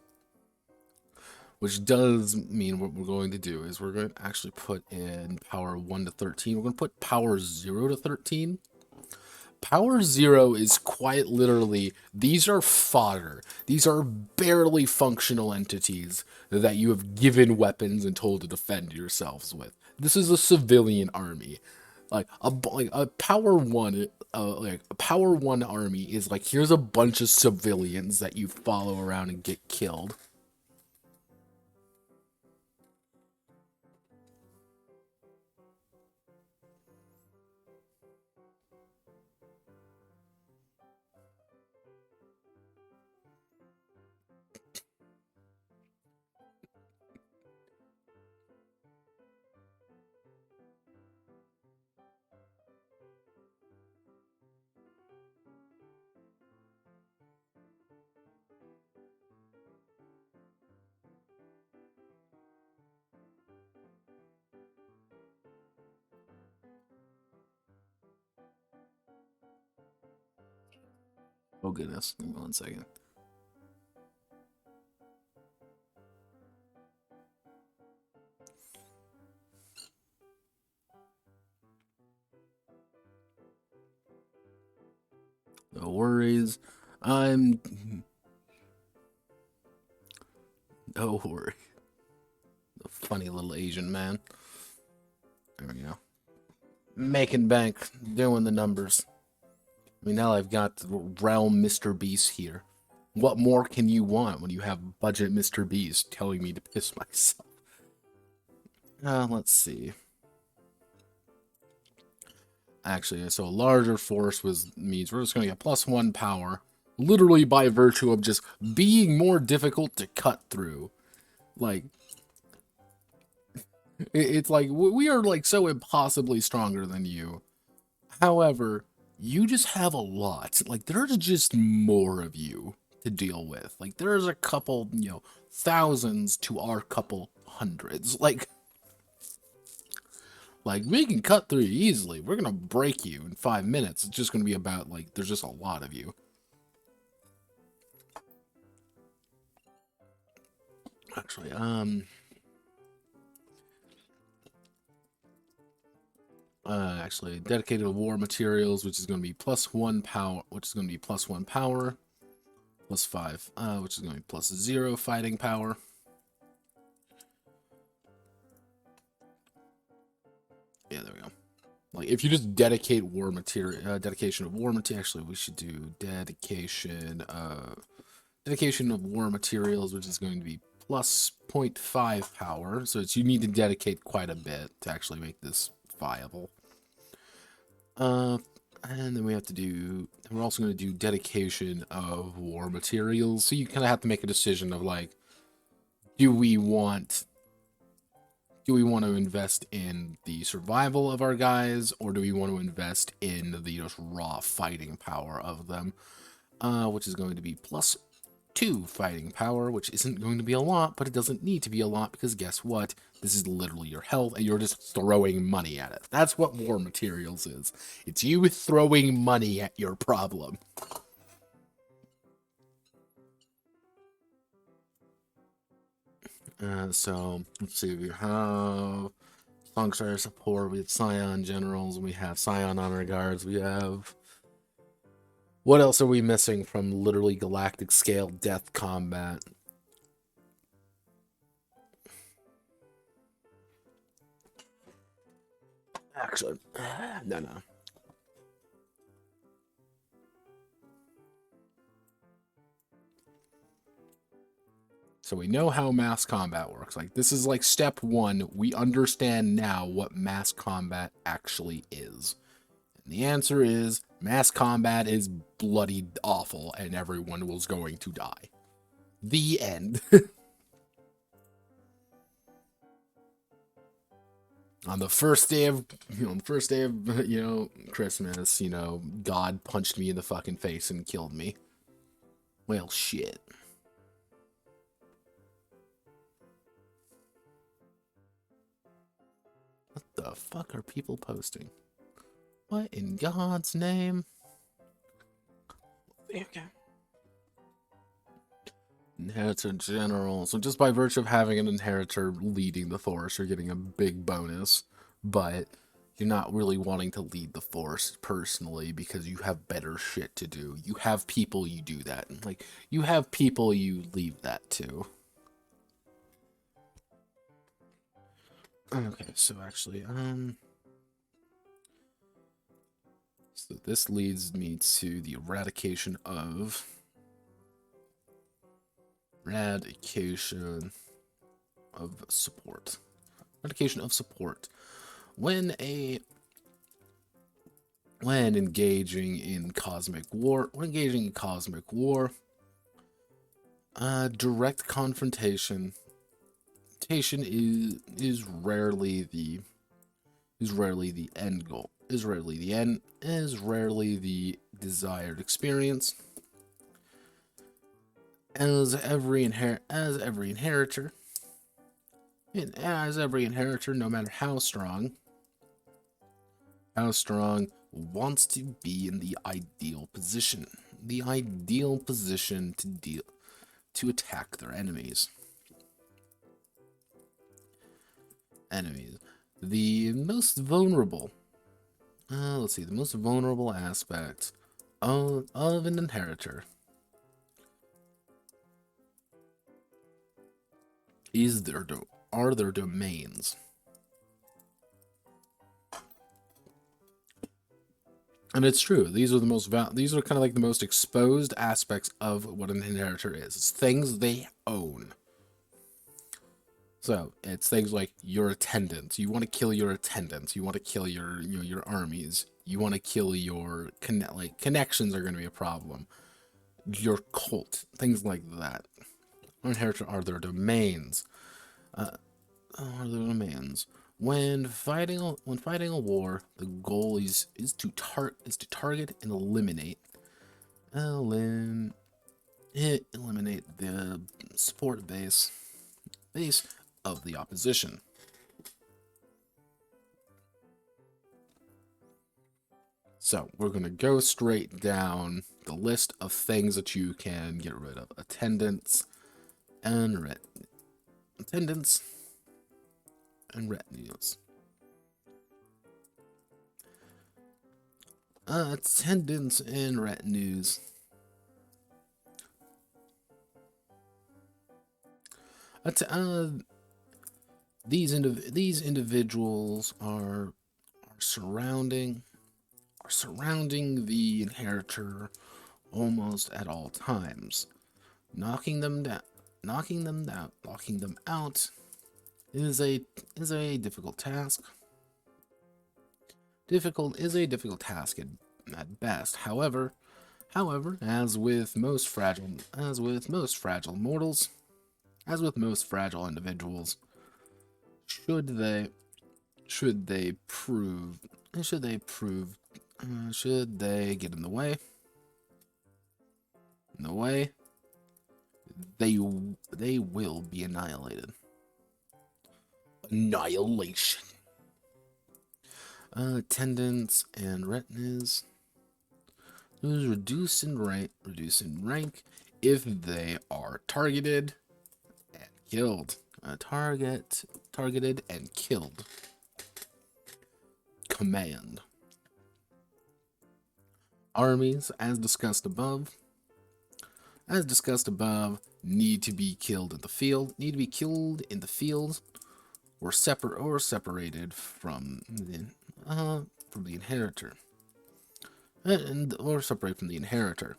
which does mean what we're going to do is we're going to actually put in power 1 to 13. We're going to put power 0 to 13. Power 0 is quite literally, these are fodder. These are barely functional entities that you have given weapons and told to defend yourselves with. This is a civilian army. Like a power 1, like a power 1 army is like, here's a bunch of civilians that you follow around and get killed. Oh goodness, give me 1 second. No worries. No worry. The funny little Asian man. There we go. Making bank, doing the numbers. I mean, now I've got the realm Mr. Beast here. What more can you want when you have budget Mr. Beast telling me to piss myself? Let's see. Actually, so a larger force means we're just going to get +1 power, literally by virtue of just being more difficult to cut through. Like, it's like, we are like so impossibly stronger than you. However, you just have a lot. Like, there's just more of you to deal with. Like, there's a couple, thousands to our couple hundreds. Like, we can cut through you easily. We're gonna break you in 5 minutes. It's just gonna be about, like, there's just a lot of you. Actually, actually, dedicated to war materials, which is gonna be +1 power, +5, which is gonna be +0 fighting power. Yeah, there we go. Like, if you just dedicate war material, dedication of war material. Actually, we should do dedication of war materials, which is going to be +0.5 power. So you need to dedicate quite a bit to actually make this viable. And then we have to do. We're also going to do dedication of war materials. So you kind of have to make a decision of, like, do we want to invest in the survival of our guys, or do we want to invest in the just raw fighting power of them, which is going to be +2 fighting power, which isn't going to be a lot, but it doesn't need to be a lot, because guess what? This is literally your health, and you're just throwing money at it. That's what war materials is. It's you throwing money at your problem. So, let's see, we have Songster support, we have Scion generals, we have Scion honor guards, we have... What else are we missing from literally galactic scale death combat? Actually, no. So we know how mass combat works. Like, this is like step one. We understand now what mass combat actually is. And the answer is mass combat is bloody awful and everyone was going to die. The end. On the first day of, Christmas, God punched me in the fucking face and killed me. Well, shit. What the fuck are people posting? What in God's name? Okay. Inheritor General. So just by virtue of having an inheritor leading the force, you're getting a big bonus. But you're not really wanting to lead the force personally because you have better shit to do. You have people you do that. Like, you have people you leave that to. Okay, so actually, so this leads me to the eradication of support. Eradication of support. When engaging in cosmic war, direct confrontation is rarely the end goal. Is rarely the desired experience. As every inheritor, no matter how strong, wants to be in the ideal position. To attack their enemies. The most vulnerable. The most vulnerable aspect of an inheritor are their domains. And it's true. These are kind of like the most exposed aspects of what an inheritor is. It's things they own. So it's things like your attendants. You want to kill your attendants. You want to kill your armies. You want to kill your connections are going to be a problem. Your cult, things like that. Inheritor are their domains. When fighting a war, the goal is to target and eliminate the support base of the opposition. So we're going to go straight down the list of things that you can get rid of. Attendants and retinues. Attendants and retinues. These individuals are surrounding the inheritor almost at all times. Knocking them out is a difficult task. Difficult at best. However, as with most fragile individuals, should they get in the way, they will be annihilated. Annihilation. Attendants and retinues reduce in rank if they are targeted and killed. Targeted and killed. Command. Armies, as discussed above, need to be killed in the field, or separated from from the inheritor. Or separate from the inheritor.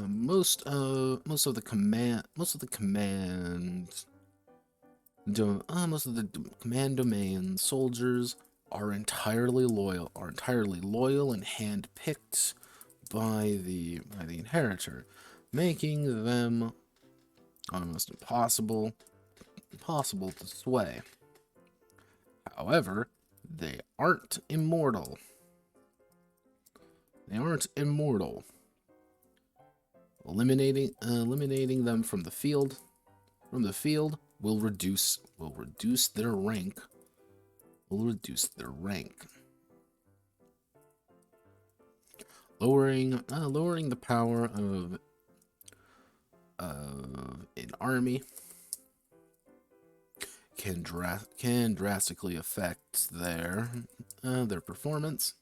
Most of the command domain soldiers are entirely loyal and handpicked by the inheritor, making them almost impossible to sway. However, they aren't immortal. Eliminating them from the field will reduce their rank. Lowering the power of an army can drastically affect their performance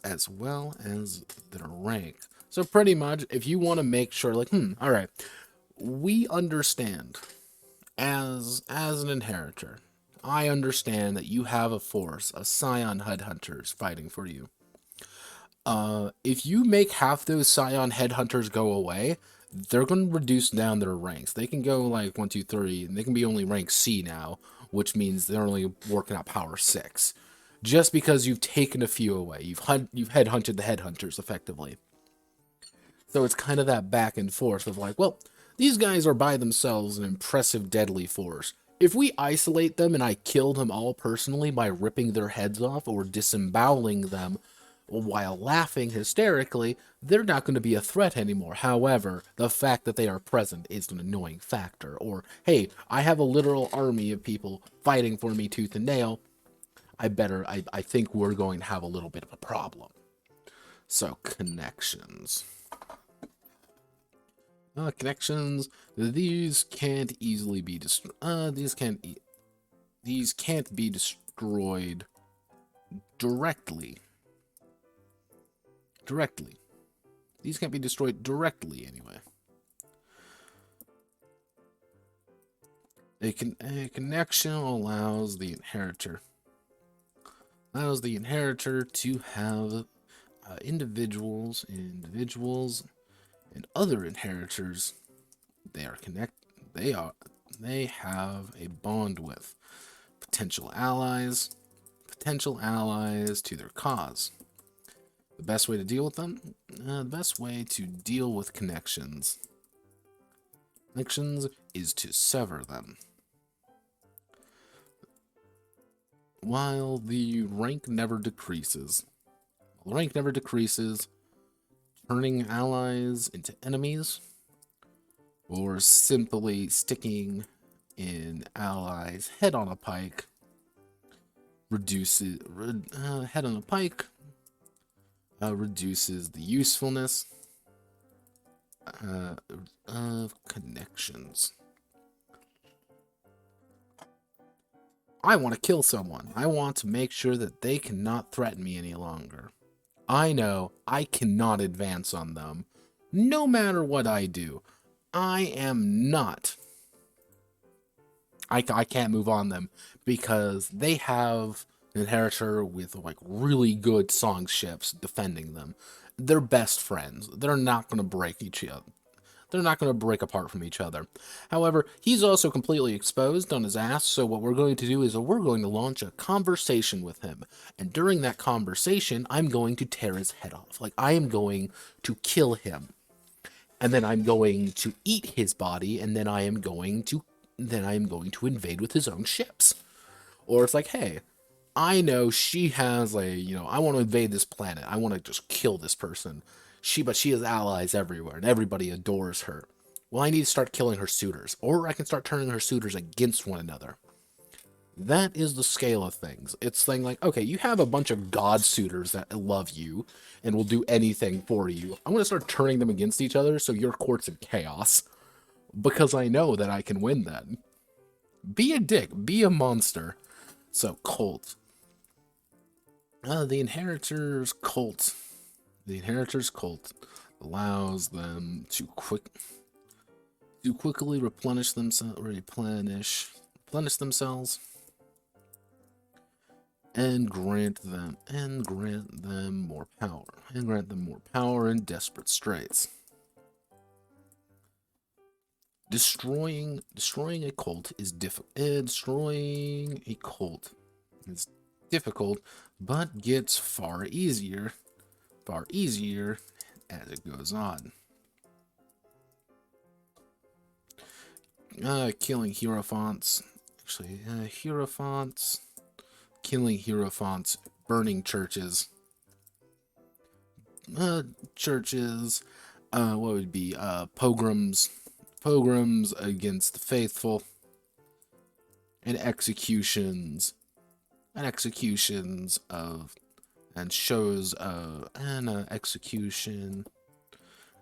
as well as their rank. So pretty much, if you want to make sure, like, all right, we understand as an inheritor, I understand that you have a force of Scion headhunters fighting for you. If you make half those Scion headhunters go away, they're going to reduce down their ranks. They can go like 1, 2, 3, and they can be only rank C now, which means they're only working at power 6. Just because you've taken a few away. You've headhunted the headhunters effectively. So it's kind of that back and forth of like, well, these guys are by themselves an impressive deadly force. If we isolate them and I kill them all personally by ripping their heads off or disemboweling them while laughing hysterically, they're not going to be a threat anymore. However, the fact that they are present is an annoying factor. Or, hey, I have a literal army of people fighting for me tooth and nail. I think we're going to have a little bit of a problem. So, connections. Connections. These can't easily be destroyed. These can't be destroyed directly. These can't be destroyed directly anyway. A connection allows the inheritor to have individuals and other inheritors they have a bond with, potential allies to their cause. The best way to deal with them? The best way to deal with connections is to sever them. While the rank never decreases. Turning allies into enemies, or simply sticking in allies head on a pike reduces the usefulness of connections. I want to kill someone. I want to make sure that they cannot threaten me any longer. I know I cannot advance on them. No matter what I do, I can't move on them because they have an inheritor with like really good song ships defending them. They're best friends. They're not going to break each other. They're not going to break apart from each other. However, he's also completely exposed on his ass, so what we're going to do is we're going to launch a conversation with him. And during that conversation, I'm going to tear his head off. Like, I am going to kill him. And then I'm going to eat his body, and then I am going to invade with his own ships. Or it's like, hey, I know she has I want to invade this planet. I want to just kill this person. But she has allies everywhere, and everybody adores her. Well, I need to start killing her suitors, or I can start turning her suitors against one another. That is the scale of things. It's saying like, okay, you have a bunch of god suitors that love you and will do anything for you. I'm going to start turning them against each other so your court's in chaos, because I know that I can win then. Be a dick. Be a monster. So, cult. The Inheritor's cult. allows them to quickly replenish themselves, themselves, and grant them more power in desperate straits. Destroying a cult is difficult, but gets far easier as it goes on. Killing Hierophants. Killing Hierophants, burning churches. What would be pogroms against the faithful, and executions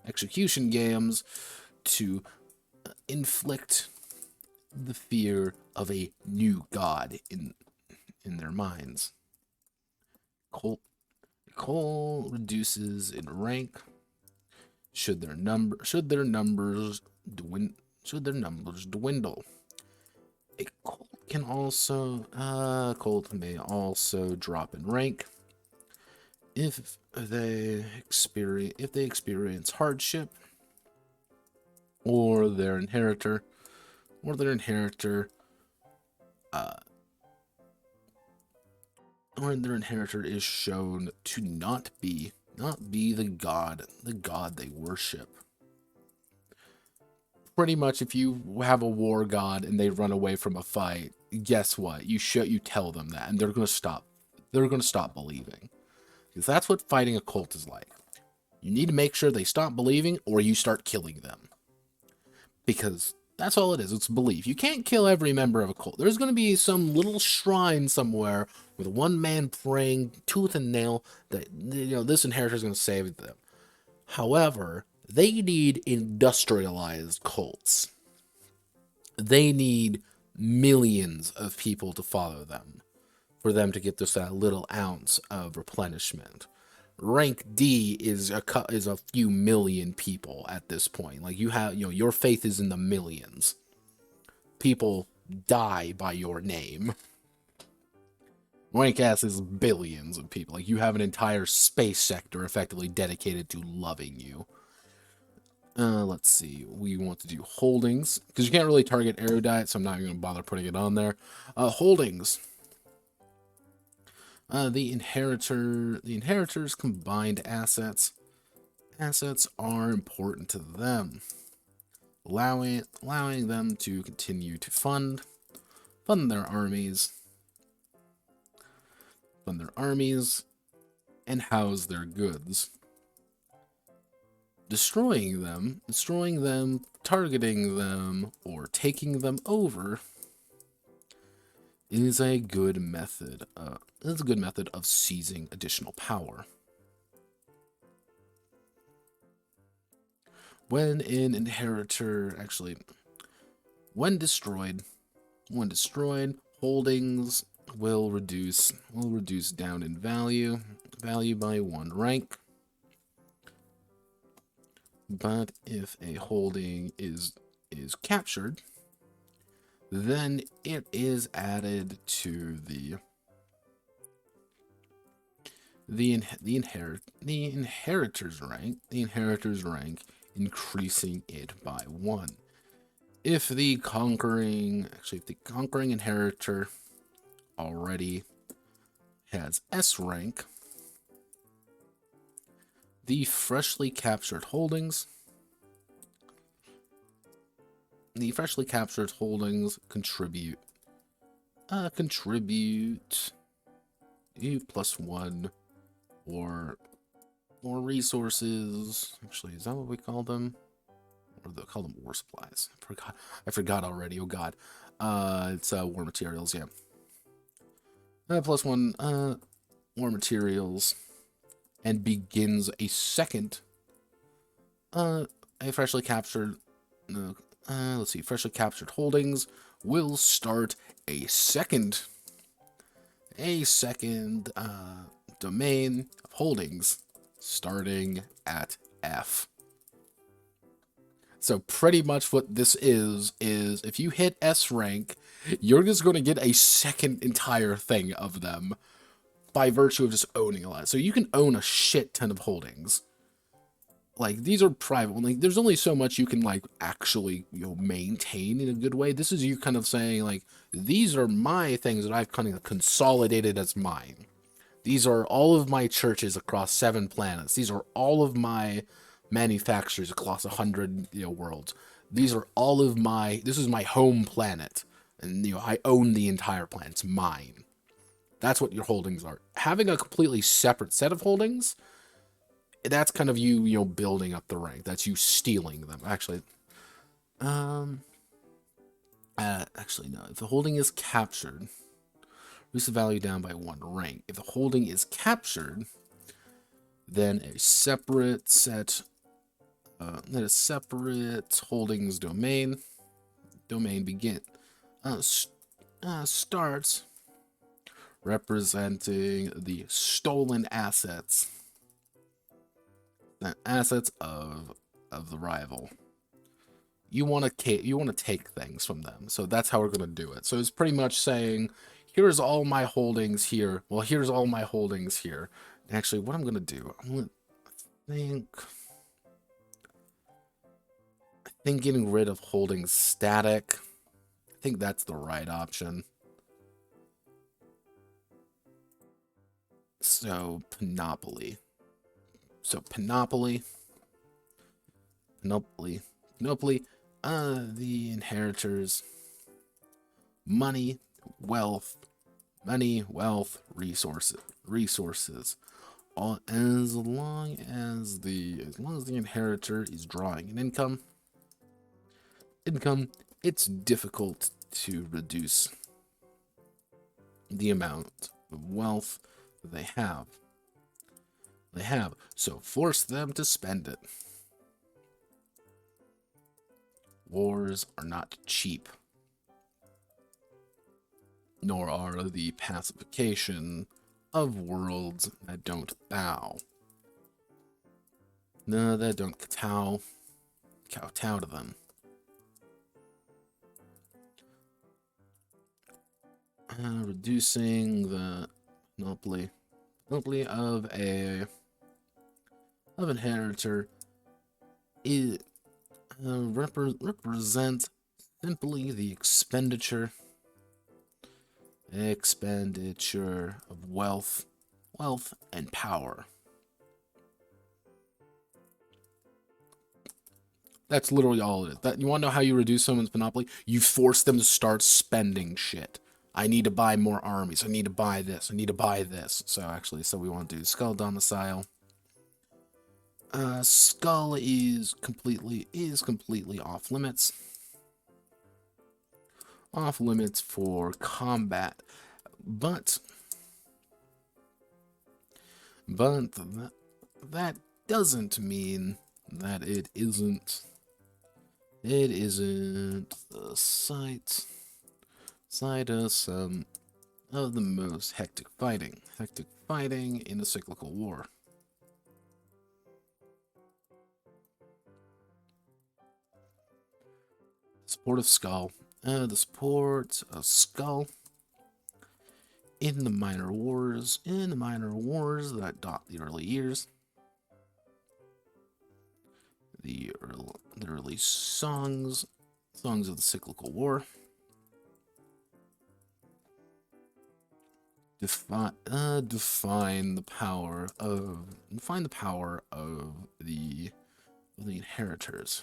execution games to inflict the fear of a new god in their minds. Cult reduces in rank should their numbers dwindle. A cult may also drop in rank if they experience hardship, or their inheritor is shown to not be the god they worship. Pretty much, if you have a war god and they run away from a fight, guess what? You tell them that, and they're gonna stop believing, because that's what fighting a cult is like. You need to make sure they stop believing, or you start killing them, because that's all it is. It's belief. You can't kill every member of a cult. There's going to be some little shrine somewhere with one man praying tooth and nail that, this inheritor is going to save them. However, they need industrialized cults. They need millions of people to follow them for them to get just that little ounce of replenishment. Rank D is a few million people at this point. Like, you have, your faith is in the millions. People die by your name. Rank S is billions of people. Like, you have an entire space sector effectively dedicated to loving you. Let's see. We want to do holdings, because you can't really target erudite, so I'm not even going to bother putting it on there. Holdings. The inheritor's combined assets are important to them, allowing them to continue to fund their armies, and house their goods. Destroying them, targeting them, or taking them over is a good method of seizing additional power. When an inheritor destroyed, holdings will reduce down in value by 1 rank. But if a holding is captured, then it is added to the inheritor's rank, increasing it by 1. If the conquering inheritor already has S rank, the freshly captured holdings contribute +1 or resources. Actually, is that what we call them? Or they call them war supplies. I forgot already. Oh god. It's war materials, yeah. +1 war materials, and begins a second freshly captured holdings will start a second domain of holdings starting at F. So pretty much what this is if you hit S rank, you're just going to get a second entire thing of them by virtue of just owning a lot. So you can own a shit ton of holdings. Like, these are private. Like, there's only so much you can, like, actually, maintain in a good way. This is you kind of saying, like, these are my things that I've kind of consolidated as mine. These are all of my churches across 7 planets. These are all of my manufacturers across 100, worlds. These are all of my, this is my home planet. And, I own the entire planet. It's mine. That's what your holdings are. Having a completely separate set of holdings, that's kind of you, building up the rank. That's you stealing them. Actually, actually no. If the holding is captured, reduce the value down by 1 rank. If the holding is captured, then a separate set, then a separate holdings domain starts representing the stolen assets. The assets of the rival. You want to take things from them. So that's how we're going to do it. So it's pretty much saying, here's all my holdings here. Well, here's all my holdings here. Actually, what I'm going to do, I think getting rid of holdings static. I think that's the right option. So Panoply. The inheritors, money, wealth, resources. All as long as the inheritor is drawing an income, it's difficult to reduce the amount of wealth they have. So force them to spend it. Wars are not cheap, nor are the pacification of worlds that don't bow. No, that don't kowtow to them. Reducing the monopoly of inheritor is represent simply the expenditure of wealth and power. That's literally all it is. That, you want to know how you reduce someone's monopoly? You force them to start spending shit. I need to buy more armies. I need to buy this. I need to buy this. So we want to do Skull Domicile. Skull is completely off limits. Off limits for combat, but that doesn't mean that it isn't the site of some of the most hectic fighting in a cyclical war. Support of Skull. The support of Skull in the minor wars that dot the early years. The early songs of the cyclical war. Define the power of the inheritors.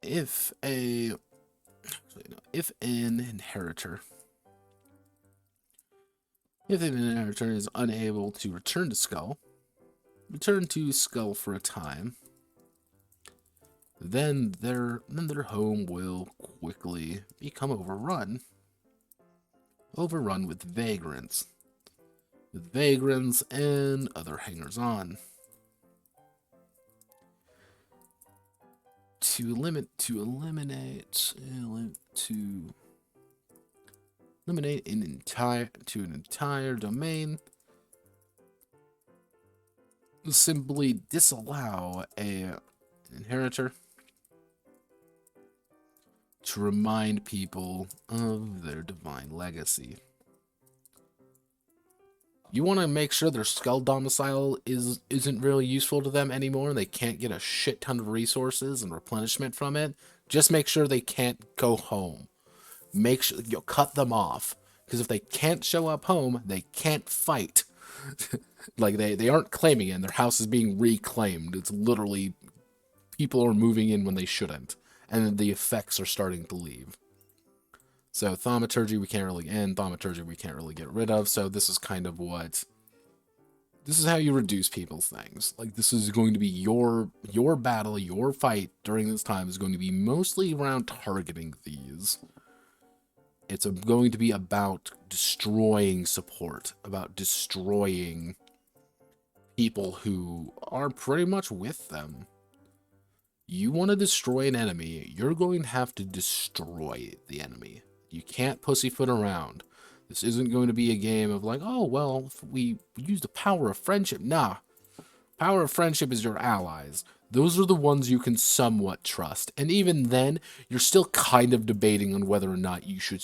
If an inheritor is unable to return to Skull for a time, then their home will quickly become overrun with vagrants and other hangers-on. To eliminate an entire domain, simply disallow an inheritor to remind people of their divine legacy. You want to make sure their skull domicile isn't really useful to them anymore. They can't get a shit ton of resources and replenishment from it. Just make sure they can't go home. Make sure you cut them off, because if they can't show up home, they can't fight. Like they aren't claiming it, and their house is being reclaimed. It's literally people are moving in when they shouldn't, and the effects are starting to leave. So thaumaturgy we can't really end, thaumaturgy we can't really get rid of, so this is kind of what... This is how you reduce people's things. Like, this is going to be your battle, your fight during this time is going to be mostly around targeting these. It's going to be about destroying support, about destroying people who are pretty much with them. You want to destroy an enemy, you're going to have to destroy the enemy. You can't pussyfoot around. This isn't going to be a game of like, oh, well, if we use the power of friendship. Nah. Power of friendship is your allies. Those are the ones you can somewhat trust. And even then, you're still kind of debating on whether or not you should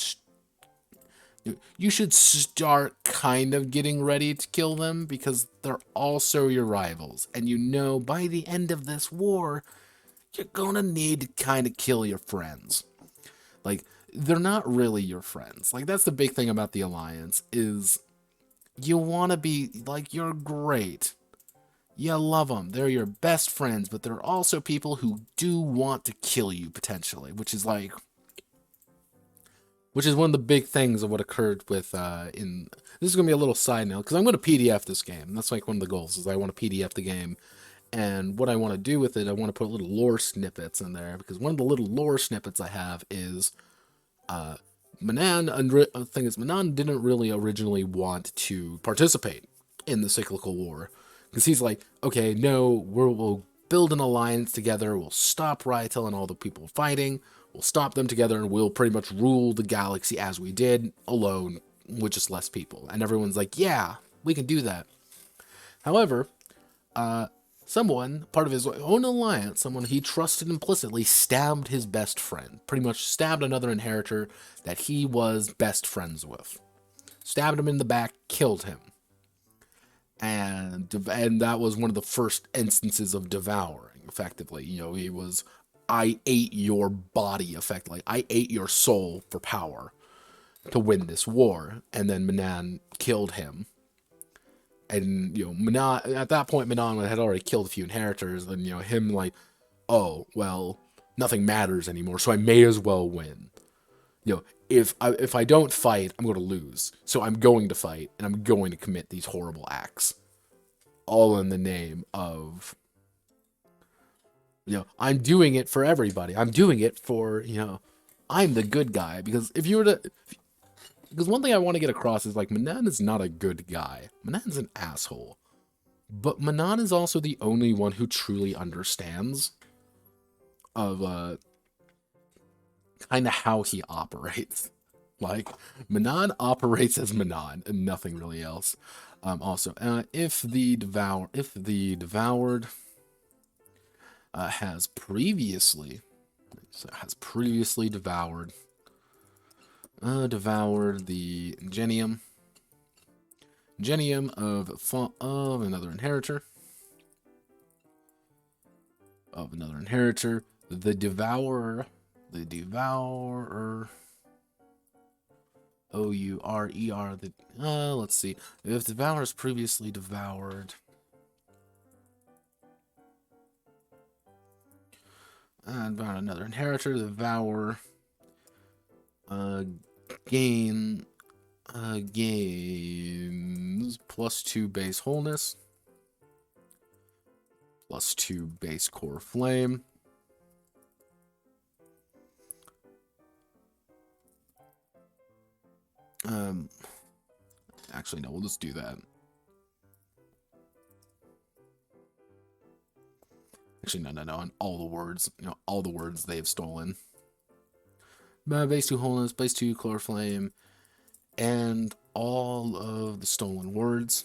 start kind of getting ready to kill them, because they're also your rivals. And you know by the end of this war, you're gonna need to kind of kill your friends. Like, they're not really your friends. Like, that's the big thing about the Alliance, is you want to be, like, you're great. You love them. They're your best friends, but they're also people who do want to kill you, potentially, which is one of the big things of what occurred with, this is going to be a little side note, because I'm going to PDF this game. That's, like, one of the goals, is I want to PDF the game. And what I want to do with it, I want to put little lore snippets in there, because one of the little lore snippets I have is... Manan, the thing is, Manan didn't really originally want to participate in the cyclical war, because he's like, okay, no, we'll build an alliance together, we'll stop Ryotel and all the people fighting, we'll stop them together, and we'll pretty much rule the galaxy as we did, alone, with just less people. And everyone's like, yeah, we can do that. However, someone, part of his own alliance, someone he trusted implicitly, stabbed his best friend. Pretty much stabbed another inheritor that he was best friends with. Stabbed him in the back, killed him. And that was one of the first instances of devouring, effectively. You know, he was, I ate your body, effectively. I ate your soul for power to win this war. And then Manan killed him. And, you know, Manan, at that point, Manan had already killed a few inheritors, and, you know, him like, oh, well, nothing matters anymore, so I may as well win. You know, if I don't fight, I'm going to lose. So I'm going to fight, and I'm going to commit these horrible acts. All in the name of, you know, I'm doing it for everybody. I'm doing it for, you know, I'm the good guy. Because if you were to... Because one thing I want to get across is, like, Manan is not a good guy. Manan's an asshole. But Manan is also the only one who truly understands of, kind of how he operates. Like, Manan operates as Manan, and nothing really else. Also, if the devoured has previously devoured the Genium of another inheritor. The Devourer. O-U-R-E-R. Let's see. If the Devourer is previously devoured. And about another inheritor, the Devourer. Gains +2 base wholeness, +2 base core flame, actually no, we'll just do that. Actually no, on all the words, you know, all the words they've stolen. Base 2 wholeness, base 2 core flame, and all of the stolen words.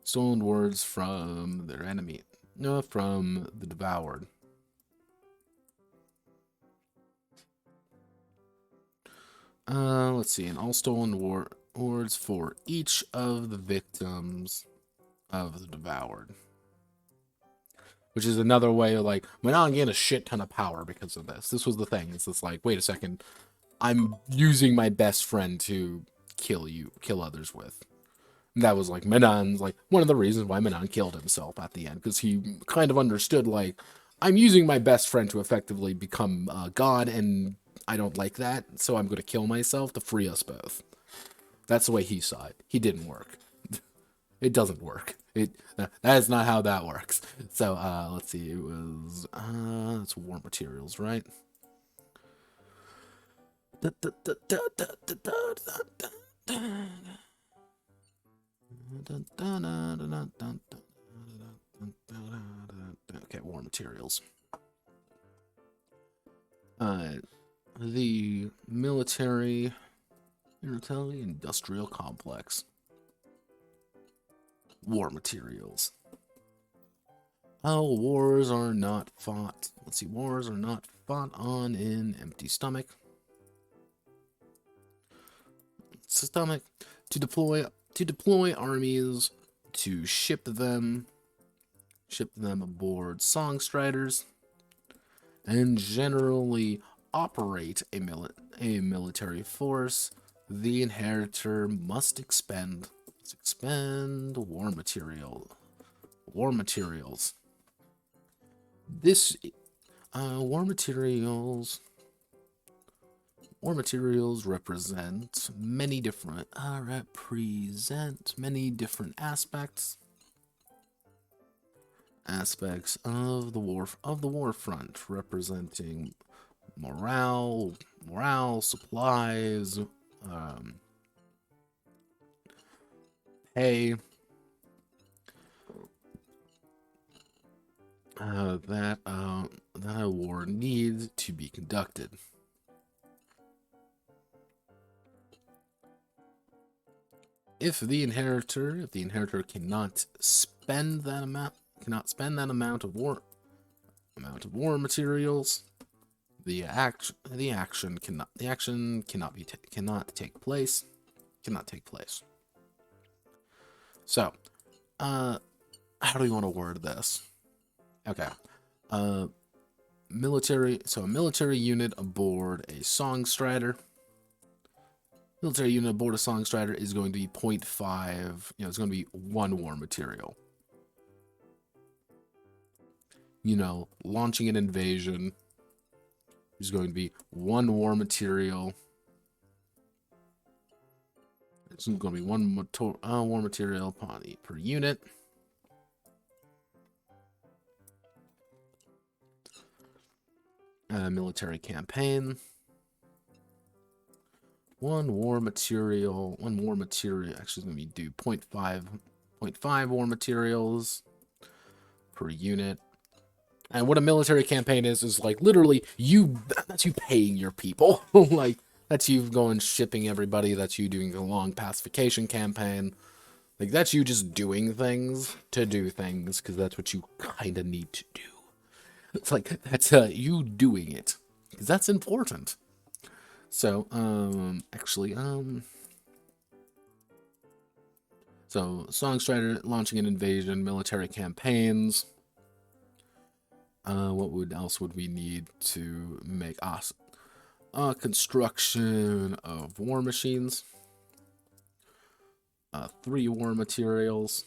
Stolen words from their enemy. No, from the devoured. Let's see. And all stolen words for each of the victims of the devoured. Which is another way of like, Manon gained a shit ton of power because of this. This was the thing. It's just like, wait a second. I'm using my best friend to kill others with. And that was like Manon's, like, one of the reasons why Manon killed himself at the end. Because he kind of understood, like, I'm using my best friend to effectively become God, and I don't like that, so I'm going to kill myself to free us both. That's the way he saw it. He didn't work. It doesn't work. That is not how that works. So, let's see. It was, it's war materials, right? Okay, war materials. The military industrial complex. War materials. Oh, wars are not fought. Let's see, wars are not fought on an empty stomach. To deploy armies, to ship them aboard songstriders, and generally operate a military force. The inheritor must expend war materials. This war materials represent many different aspects of the war front, representing morale, supplies, pay, that a war needs to be conducted. If the inheritor cannot spend that amount of war materials, the action cannot take place. So, how do we want to word this? Okay. A military unit aboard a songstrider. Military unit aboard a songstrider is going to be 0.5, it's going to be 1 war material. Launching an invasion is going to be 1 war material. It's going to be 1 war material per unit. Military campaign. 1 war material. Actually, it's going to be 0.5 war materials per unit. And what a military campaign is like literally that's you paying your people. Like, that's you going shipping everybody. That's you doing a long pacification campaign. Like, that's you just doing things to do things because that's what you kind of need to do. It's like, that's you doing it because that's important. So, so songstrider launching an invasion, military campaigns. What else would we need to make us? Construction of war machines. 3 war materials.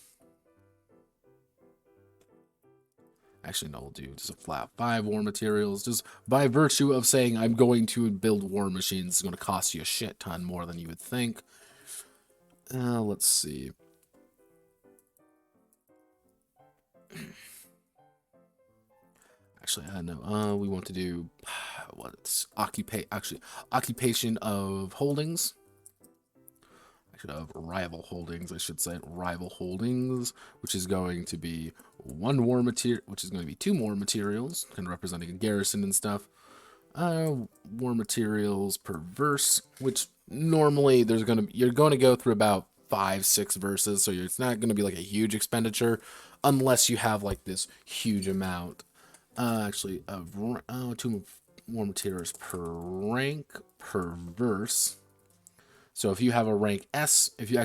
Actually, no, we'll do just a flat 5 war materials. Just by virtue of saying I'm going to build war machines, it's going to cost you a shit ton more than you would think. Let's see. Actually, I know. We want to do occupation of holdings. Of rival holdings, I should say. Rival holdings, which is going to be 1 war material, which is going to be 2 more materials, kind of representing a garrison and stuff. War materials per verse, which normally you're going to go through about 5-6 verses, so it's not going to be like a huge expenditure unless you have like this huge amount. Actually, of 2 more materials per rank per verse. So if you have a rank S, if you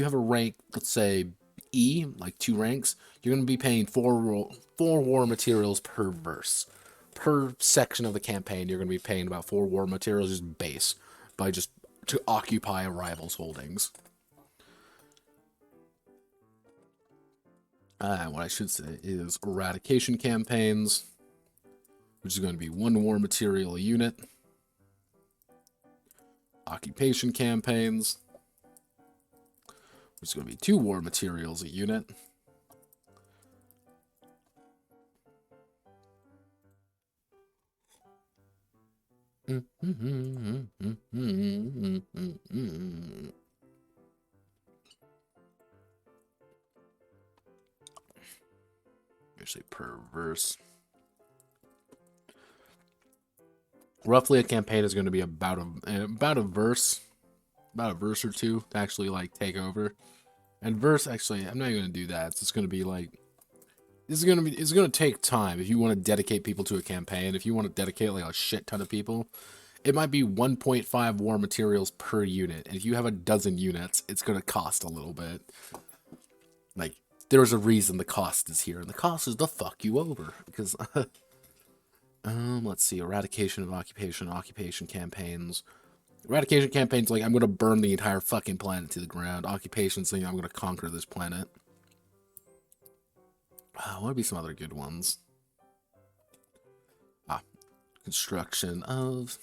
have a rank, let's say E, like 2 ranks, you're going to be paying 4 war materials per verse. Per section of the campaign, you're going to be paying about 4 war materials just base, by just to occupy a rival's holdings. What I should say is eradication campaigns, which is going to be 1 war material a unit. Occupation campaigns, which is going to be 2 war materials a unit. Actually, per verse. Roughly, a campaign is going to be about a verse or two to actually like take over. And verse, actually, I'm not even going to do that. It's just going to be like, it's going to take time if you want to dedicate people to a campaign. If you want to dedicate like a shit ton of people, it might be 1.5 war materials per unit. And if you have a dozen units, it's going to cost a little bit. Like, there's a reason the cost is here, and the cost is to fuck you over. Because, let's see, eradication of occupation campaigns. Eradication campaigns, like, I'm going to burn the entire fucking planet to the ground. Occupations, saying I'm going to conquer this planet. What would be some other good ones? Construction of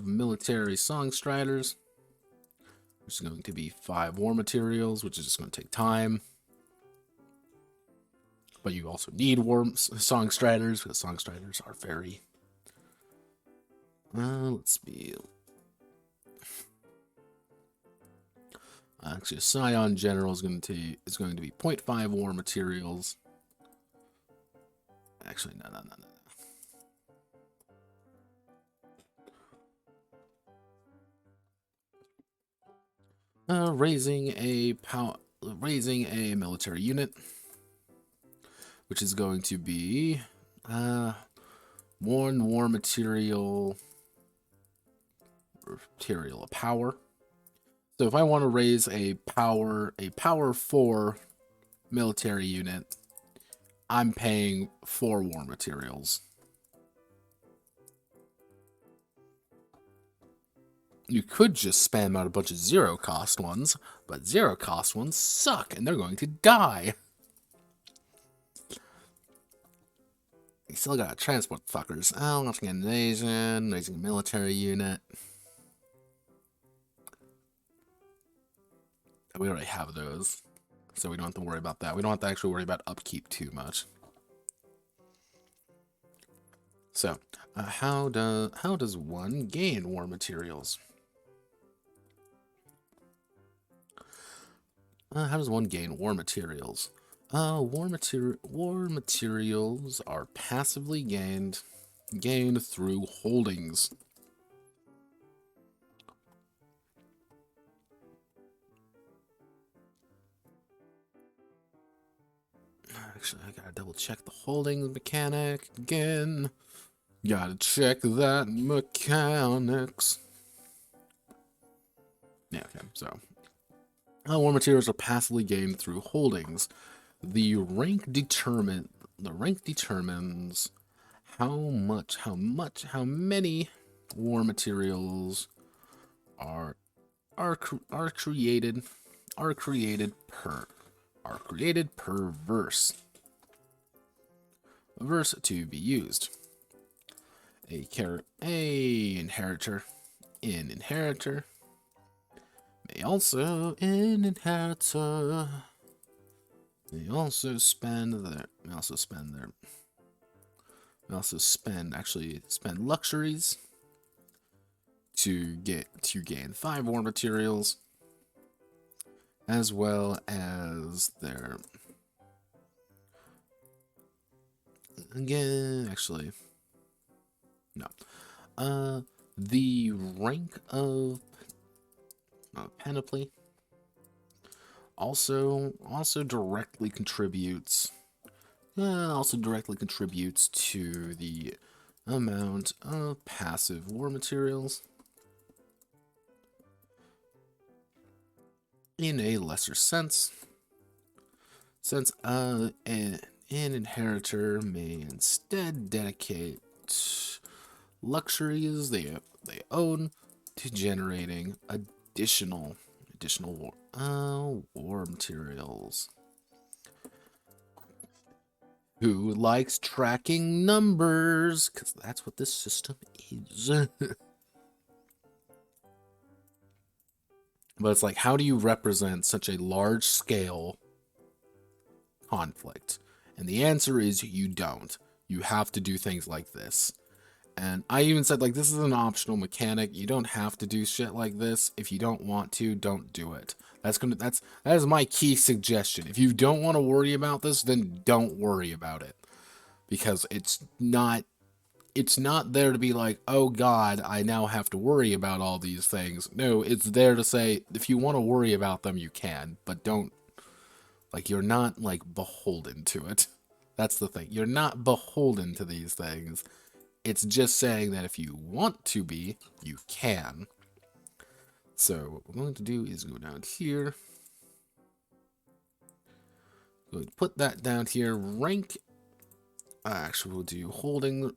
military songstriders, which is going to be 5 war materials, which is just going to take time. But you also need war songstriders, because songstriders are very... let's see. Actually, a Scion General is going to be 0.5 war materials. Actually, no. Raising a military unit, which is going to be 1 war material of power. So if I want to raise a power 4 military unit, I'm paying 4 war materials. You could just spam out a bunch of 0 cost ones, but 0 cost ones suck and they're going to die. You still gotta transport fuckers. Oh, launching an invasion, raising a military unit. We already have those, so we don't have to worry about that. We don't have to actually worry about upkeep too much. So, how does one gain war materials? How does one gain war materials? War materials are passively gained through holdings. Actually, I gotta double check the holdings mechanic again. Gotta check that mechanics. Yeah, okay, so. War materials are passively gained through holdings. The rank determines how many war materials are created per verse to be used. An inheritor may also spend luxuries to gain 5 war materials, as well as their the rank of panoply. Also directly contributes. Also directly contributes to the amount of passive war materials in a lesser sense, since an inheritor may instead dedicate luxuries they own to generating additional war materials. Who likes tracking numbers? Because that's what this system is. But it's like, how do you represent such a large scale conflict? And the answer is you don't. You have to do things like this. And I even said, like, this is an optional mechanic. You don't have to do shit like this. If you don't want to, don't do it. That is my key suggestion. If you don't want to worry about this, then don't worry about it. Because it's not there to be like, oh god, I now have to worry about all these things. No, it's there to say, if you want to worry about them, you can, but don't, like, you're not, like, beholden to it. That's the thing. You're not beholden to these things. It's just saying that if you want to be, you can. So what we're going to do is go down here. Going to put that down here. Rank. Actually, we'll do holding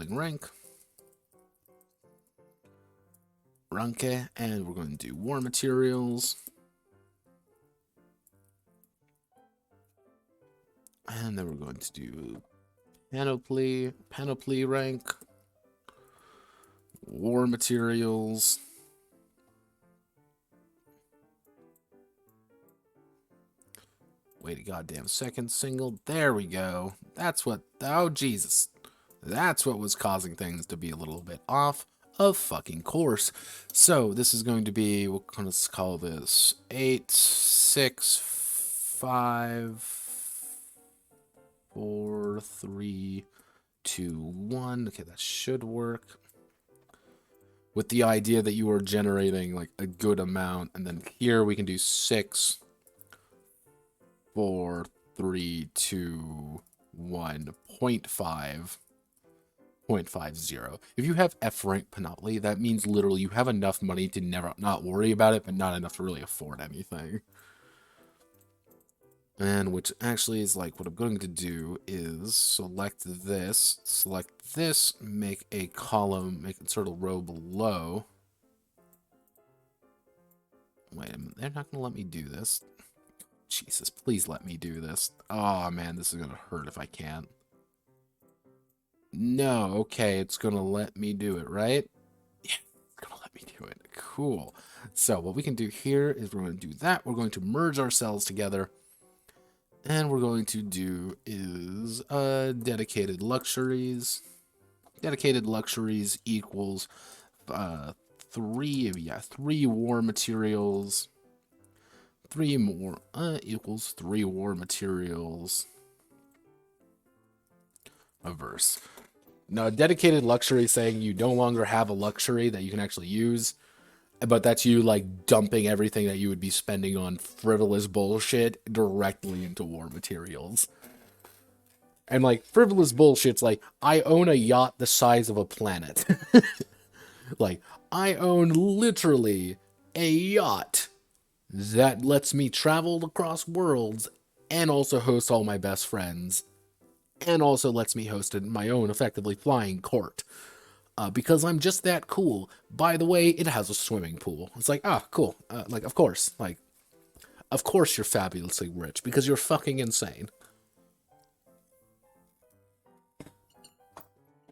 rank. Ranke, and we're going to do war materials. And then we're going to do panoply rank, war materials. Wait a goddamn second, single. There we go. That's what, oh Jesus. That's what was causing things to be a little bit off. Of fucking course. So this is going to be, we'll kind of call this 8, 6, 5, 4, 3, 2, 1. Okay, that should work. With the idea that you are generating like a good amount, and then here we can do 6, 4, 3, 2, 1, 0.5. 0.50. If you have F rank Panoply, that means literally you have enough money to not worry about it, but not enough to really afford anything. And which actually is like, what I'm going to do is select this, make a column, make it sort of row below. Wait a minute, they're not going to let me do this. Jesus, please let me do this. Oh man, this is going to hurt if I can't. No, okay, it's gonna let me do it, right? Yeah, it's gonna let me do it. Cool. So what we can do here is we're going to do that. We're going to merge our cells together. And we're going to do is dedicated luxuries. Dedicated luxuries equals 3 war materials. 3 more equals 3 war materials. Averse. Now, a dedicated luxury is saying you no longer have a luxury that you can actually use, but that's you, like, dumping everything that you would be spending on frivolous bullshit directly into war materials. And, like, frivolous bullshit's like, I own a yacht the size of a planet. Like, I own literally a yacht that lets me travel across worlds and also host all my best friends. And also lets me host my own effectively flying court. Because I'm just that cool. By the way, it has a swimming pool. It's like, ah, cool. Like, of course. Like, of course you're fabulously rich. Because you're fucking insane.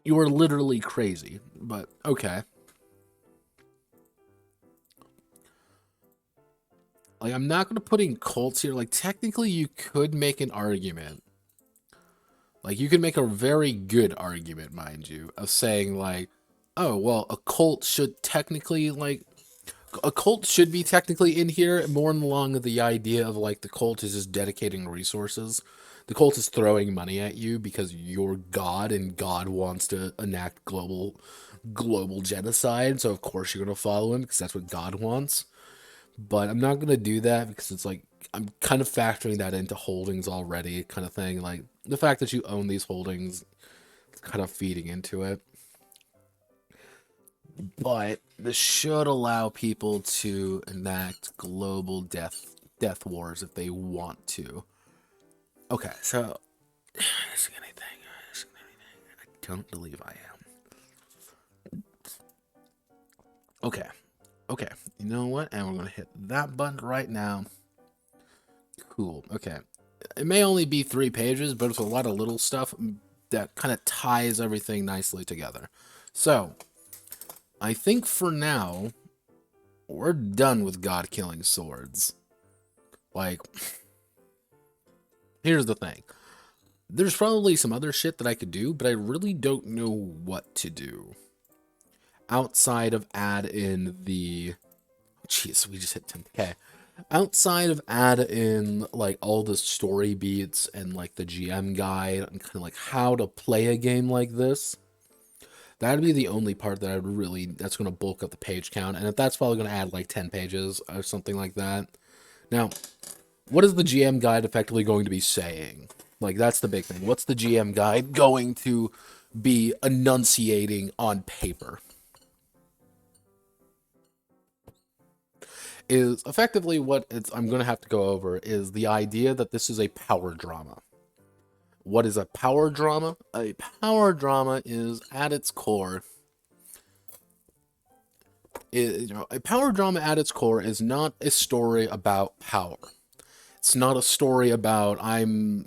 You are literally crazy. But, okay. Like, I'm not going to put in cults here. Like, technically you could make an argument. Like, you can make a very good argument, mind you, of saying, like, oh, well, a cult should technically, like, a cult should be technically in here, more along the idea of, like, the cult is just dedicating resources. The cult is throwing money at you because you're God, and God wants to enact global genocide, so of course you're going to follow him, because that's what God wants. But I'm not going to do that because it's like, I'm kind of factoring that into holdings already, kind of thing. Like, the fact that you own these holdings is kind of feeding into it. But this should allow people to enact global death wars if they want to. Okay, so is anything? I don't believe I am. Okay, okay. You know what? And we're gonna hit that button right now. Cool. Okay. It may only be 3 pages, but it's a lot of little stuff that kind of ties everything nicely together. So, I think for now, we're done with God-killing swords. Like, here's the thing. There's probably some other shit that I could do, but I really don't know what to do. Outside of add in the... Jeez, we just hit 10k. Outside of add in, like, all the story beats and, like, the GM guide and kind of, like, how to play a game like this, that'd be the only part that I would really... That's going to bulk up the page count, and if that's probably going to add, like, 10 pages or something like that. Now, what is the GM guide effectively going to be saying? Like, that's the big thing. What's the GM guide going to be enunciating on paper? Is effectively what I'm going to have to go over is the idea that this is a power drama. What is a power drama? A power drama is, at its core, a power drama at its core is not a story about power. It's not a story about I'm,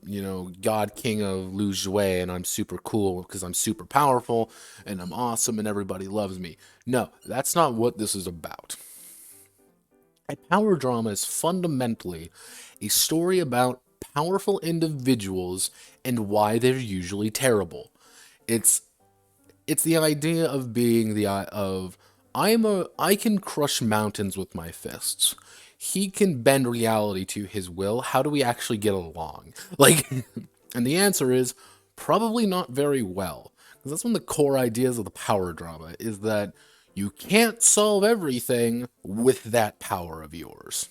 God King of Lu Jue and I'm super cool because I'm super powerful and I'm awesome and everybody loves me. No, that's not what this is about. A power drama is fundamentally a story about powerful individuals and why they're usually terrible. It's the idea of being I can crush mountains with my fists. He can bend reality to his will. How do we actually get along? Like, and the answer is probably not very well. Because that's one of the core ideas of the power drama, is that you can't solve everything with that power of yours.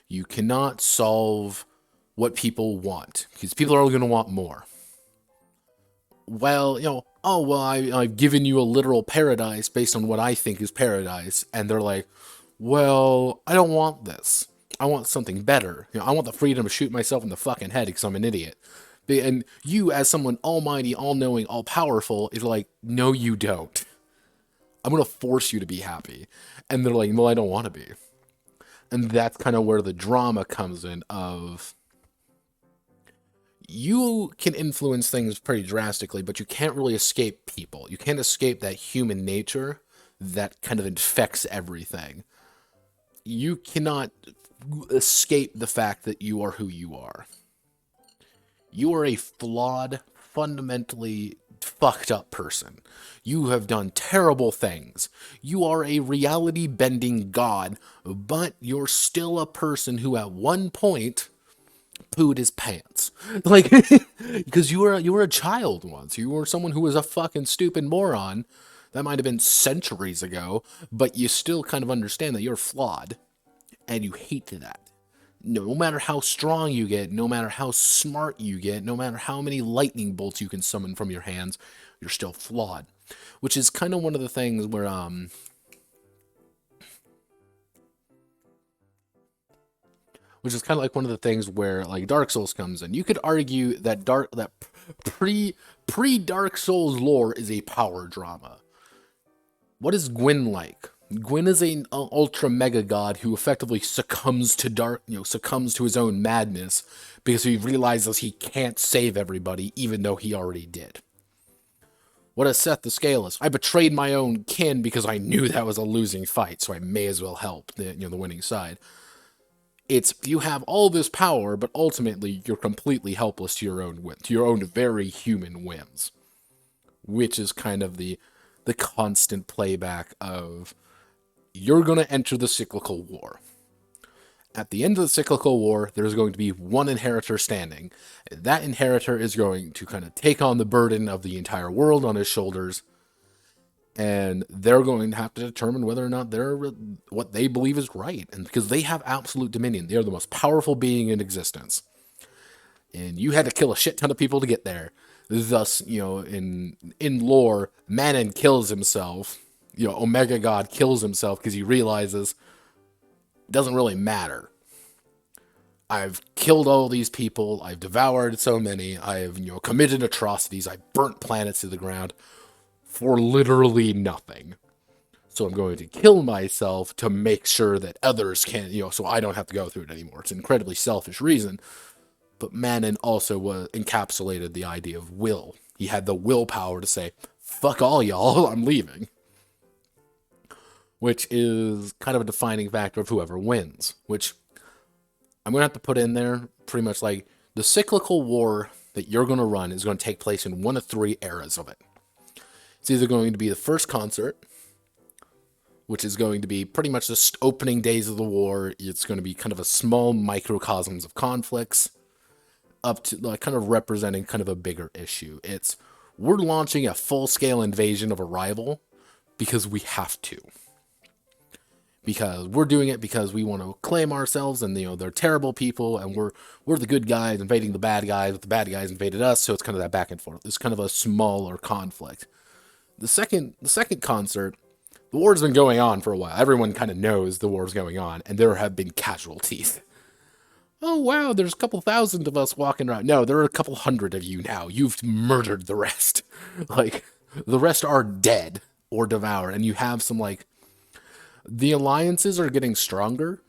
You cannot solve what people want, because people are going to want more. Well, I've given you a literal paradise based on what I think is paradise, and they're like, well, I don't want this. I want something better. I want the freedom to shoot myself in the fucking head because I'm an idiot. And you, as someone almighty, all-knowing, all-powerful, is like, no, you don't. I'm going to force you to be happy. And they're like, well, I don't want to be. And that's kind of where the drama comes in of... You can influence things pretty drastically, but you can't really escape people. You can't escape that human nature that kind of infects everything. You cannot escape the fact that you are who you are. You are a flawed, fundamentally fucked up person. You have done terrible things. You are a reality-bending god, but you're still a person who at one point pooed his pants. Like, because you were a child once. You were someone who was a fucking stupid moron. That might have been centuries ago, but you still kind of understand that you're flawed, and you hate that. No matter how strong you get, no matter how smart you get, no matter how many lightning bolts you can summon from your hands, you're still flawed. Which is kind of one of the things where, which is kind of like one of the things where, like, Dark Souls comes in. You could argue that pre-Dark Souls lore is a power drama. What is Gwyn like? Gwyn is an ultra mega god who effectively succumbs to his own madness because he realizes he can't save everybody, even though he already did. What is Seth the Scaleless? I betrayed my own kin because I knew that was a losing fight, so I may as well help the winning side. It's, you have all this power, but ultimately you're completely helpless to your own very human whims, which is kind of the constant playback of, you're going to enter the cyclical war. At the end of the cyclical war, there's going to be one inheritor standing. That inheritor is going to kind of take on the burden of the entire world on his shoulders, And they're going to have to determine whether or not they're what they believe is right. And because they have absolute dominion, they are the most powerful being in existence. And you had to kill a shit ton of people to get there. Thus, in lore, Manon kills himself. Omega God kills himself because he realizes it doesn't really matter. I've killed all these people. I've devoured so many. I've committed atrocities. I burnt planets to the ground for literally nothing. So I'm going to kill myself to make sure that others can't, so I don't have to go through it anymore. It's an incredibly selfish reason. But Manon also encapsulated the idea of will. He had the willpower to say, fuck all y'all, I'm leaving. Which is kind of a defining factor of whoever wins. Which I'm going to have to put in there pretty much like the cyclical war that you're going to run is going to take place in one of three eras of it. It's either going to be the first concert, which is going to be pretty much the opening days of the war. It's going to be kind of a small microcosms of conflicts, up to like kind of representing kind of a bigger issue. We're launching a full-scale invasion of a rival because we have to. Because we're doing it because we want to claim ourselves, and they're terrible people, and we're the good guys invading the bad guys, but the bad guys invaded us, so it's kind of that back and forth. It's kind of a smaller conflict. The second concert, the war's been going on for a while. Everyone kind of knows the war's going on, and there have been casualties. Oh, wow, there's a couple thousand of us walking around. No, there are a couple hundred of you now. You've murdered the rest. Like, the rest are dead or devoured, and you have some, the alliances are getting stronger.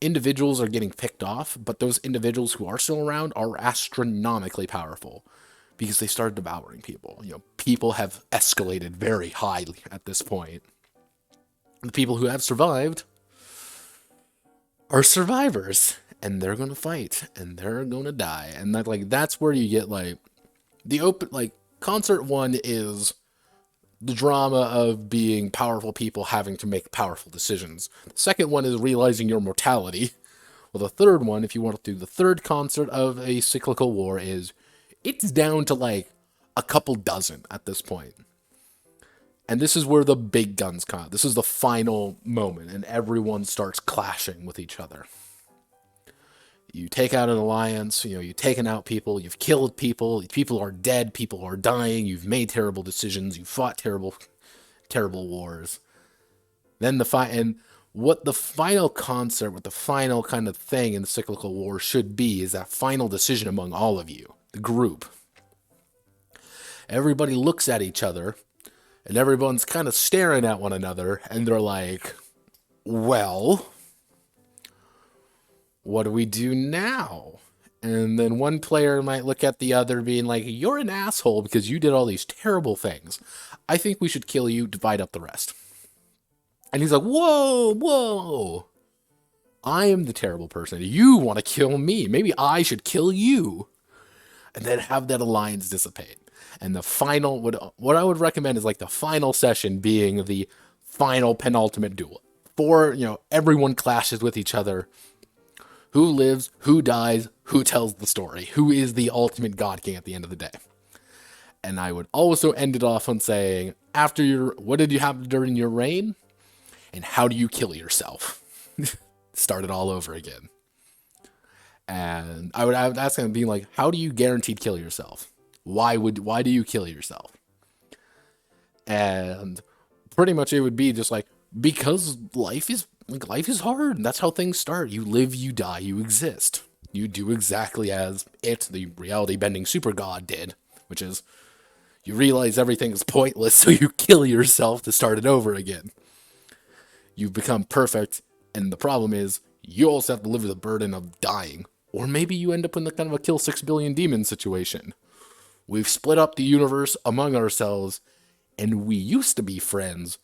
Individuals are getting picked off, but those individuals who are still around are astronomically powerful because they started devouring people. People have escalated very highly at this point. The people who have survived are survivors, and they're going to fight, and they're going to die. And that's where you get the open, concert one is the drama of being powerful people having to make powerful decisions. The second one is realizing your mortality. Well, the third one, if you want to do the third concert of a cyclical war, it's down to a couple dozen at this point. And this is where the big guns come out. This is the final moment, and everyone starts clashing with each other. You take out an alliance, you've taken out people, you've killed people, people are dead, people are dying, you've made terrible decisions, you've fought terrible wars. Then and what the final concert, what the final kind of thing in the cyclical war should be is that final decision among all of you, the group. Everybody looks at each other, and everyone's kind of staring at one another, and they're like, well, what do we do now? And then one player might look at the other being like, you're an asshole because you did all these terrible things. I think we should kill you, divide up the rest. And he's like, whoa. I am the terrible person. You want to kill me. Maybe I should kill you. And then have that alliance dissipate. And the final, what I would recommend is the final session being the final penultimate duel. Everyone clashes with each other. Who lives, who dies, who tells the story, who is the ultimate God King at the end of the day. And I would also end it off on saying, what did you have during your reign? And how do you kill yourself? Start it all over again. And I would ask him, being how do you guaranteed kill yourself? Why do you kill yourself? And pretty much it would be just because life is hard, and that's how things start. You live, you die, you exist. You do exactly as the reality-bending super god, did, which is you realize everything is pointless, so you kill yourself to start it over again. You've become perfect, and the problem is you also have to live with the burden of dying. Or maybe you end up in the kind of a kill 6 billion demon situation. We've split up the universe among ourselves, and we used to be friends,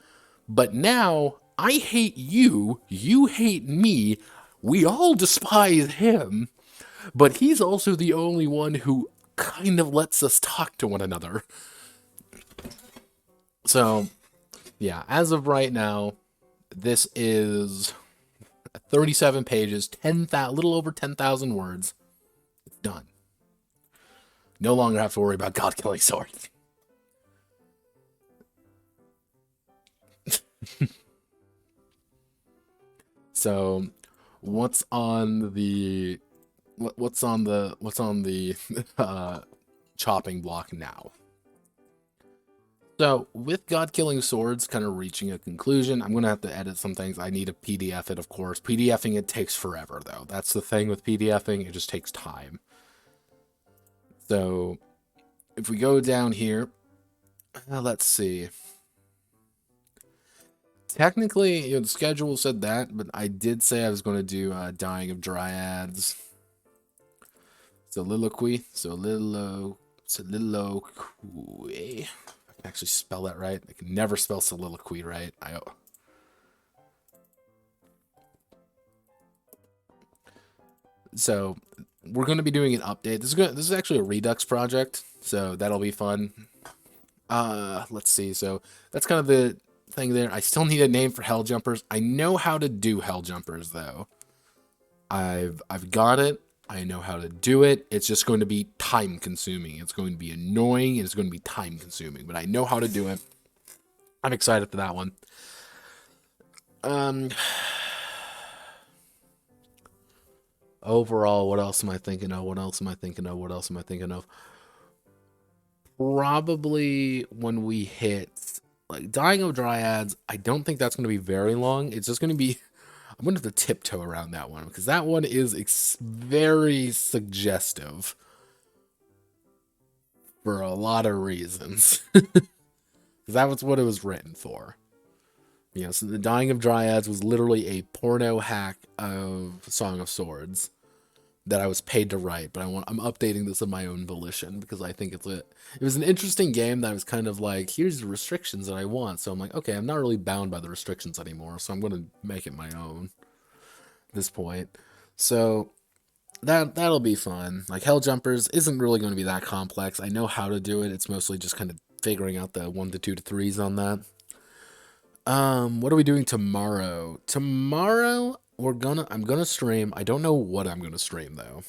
but now I hate you, you hate me, we all despise him, but he's also the only one who kind of lets us talk to one another. So, yeah, as of right now, this is 37 pages, a little over 10,000 words. It's done. No longer have to worry about God killing swords. So, what's on the what's on the chopping block now? So, with God Killing Swords kind of reaching a conclusion, I'm going to have to edit some things. I need to PDF it, of course. PDFing it takes forever, though. That's the thing with PDFing, it just takes time. So, if we go down here, let's see. Technically, the schedule said that, but I did say I was going to do Dying of Dryads. Soliloquy. Soliloquy. I can actually spell that right. I can never spell soliloquy right. So we're going to be doing an update. This is actually a Redux project, so that'll be fun. Let's see. So that's kind of the thing there. I still need a name for Hell Jumpers. I know how to do Hell Jumpers though. I've got it. I know how to do it. It's just going to be time consuming. It's going to be annoying and it's going to be time consuming, but I know how to do it. I'm excited for that one. Overall, what else am I thinking of? What else am I thinking of? What else am I thinking of? Probably when we hit like Dying of Dryads, I don't think that's going to be very long. It's just going to be I'm going to have to tiptoe around that one because that one is very suggestive for a lot of reasons. That was what it was written for. You know, so the Dying of Dryads was literally a porno hack of Song of Swords that I was paid to write, but I'm updating this of my own volition because I think it was an interesting game that I was kind of like, here's the restrictions that I want. So I'm like, okay, I'm not really bound by the restrictions anymore, so I'm going to make it my own at this point. So that'll be fun. Like Hell Jumpers isn't really going to be that complex. I know how to do it. It's mostly just kind of figuring out the 1 to 2 to 3s on that. What are we doing tomorrow? Tomorrow I'm gonna stream. I don't know what I'm gonna stream though.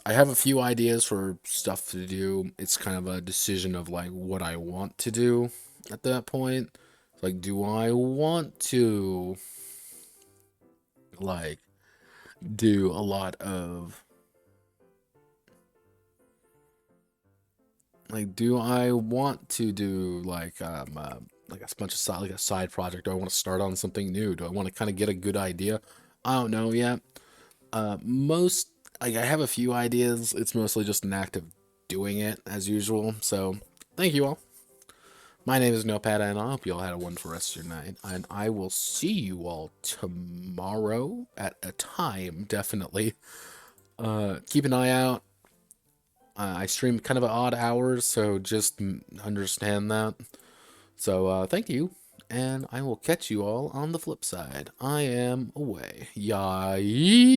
I have a few ideas for stuff to do. It's kind of a decision of like what I want to do at that point. Like, do I want to like do a lot of like do I want to do like a bunch of like a side project? Do I want to start on something new? Do I want to kind of get a good idea? I don't know yet. Most like I have a few ideas. It's mostly just an act of doing it as usual. So thank you all. My name is Notepad, and I hope you all had a wonderful rest of your night. And I will see you all tomorrow at a time, definitely. Keep an eye out. I stream kind of at odd hours, so just understand that. So thank you, and I will catch you all on the flip side. I am away. Yay!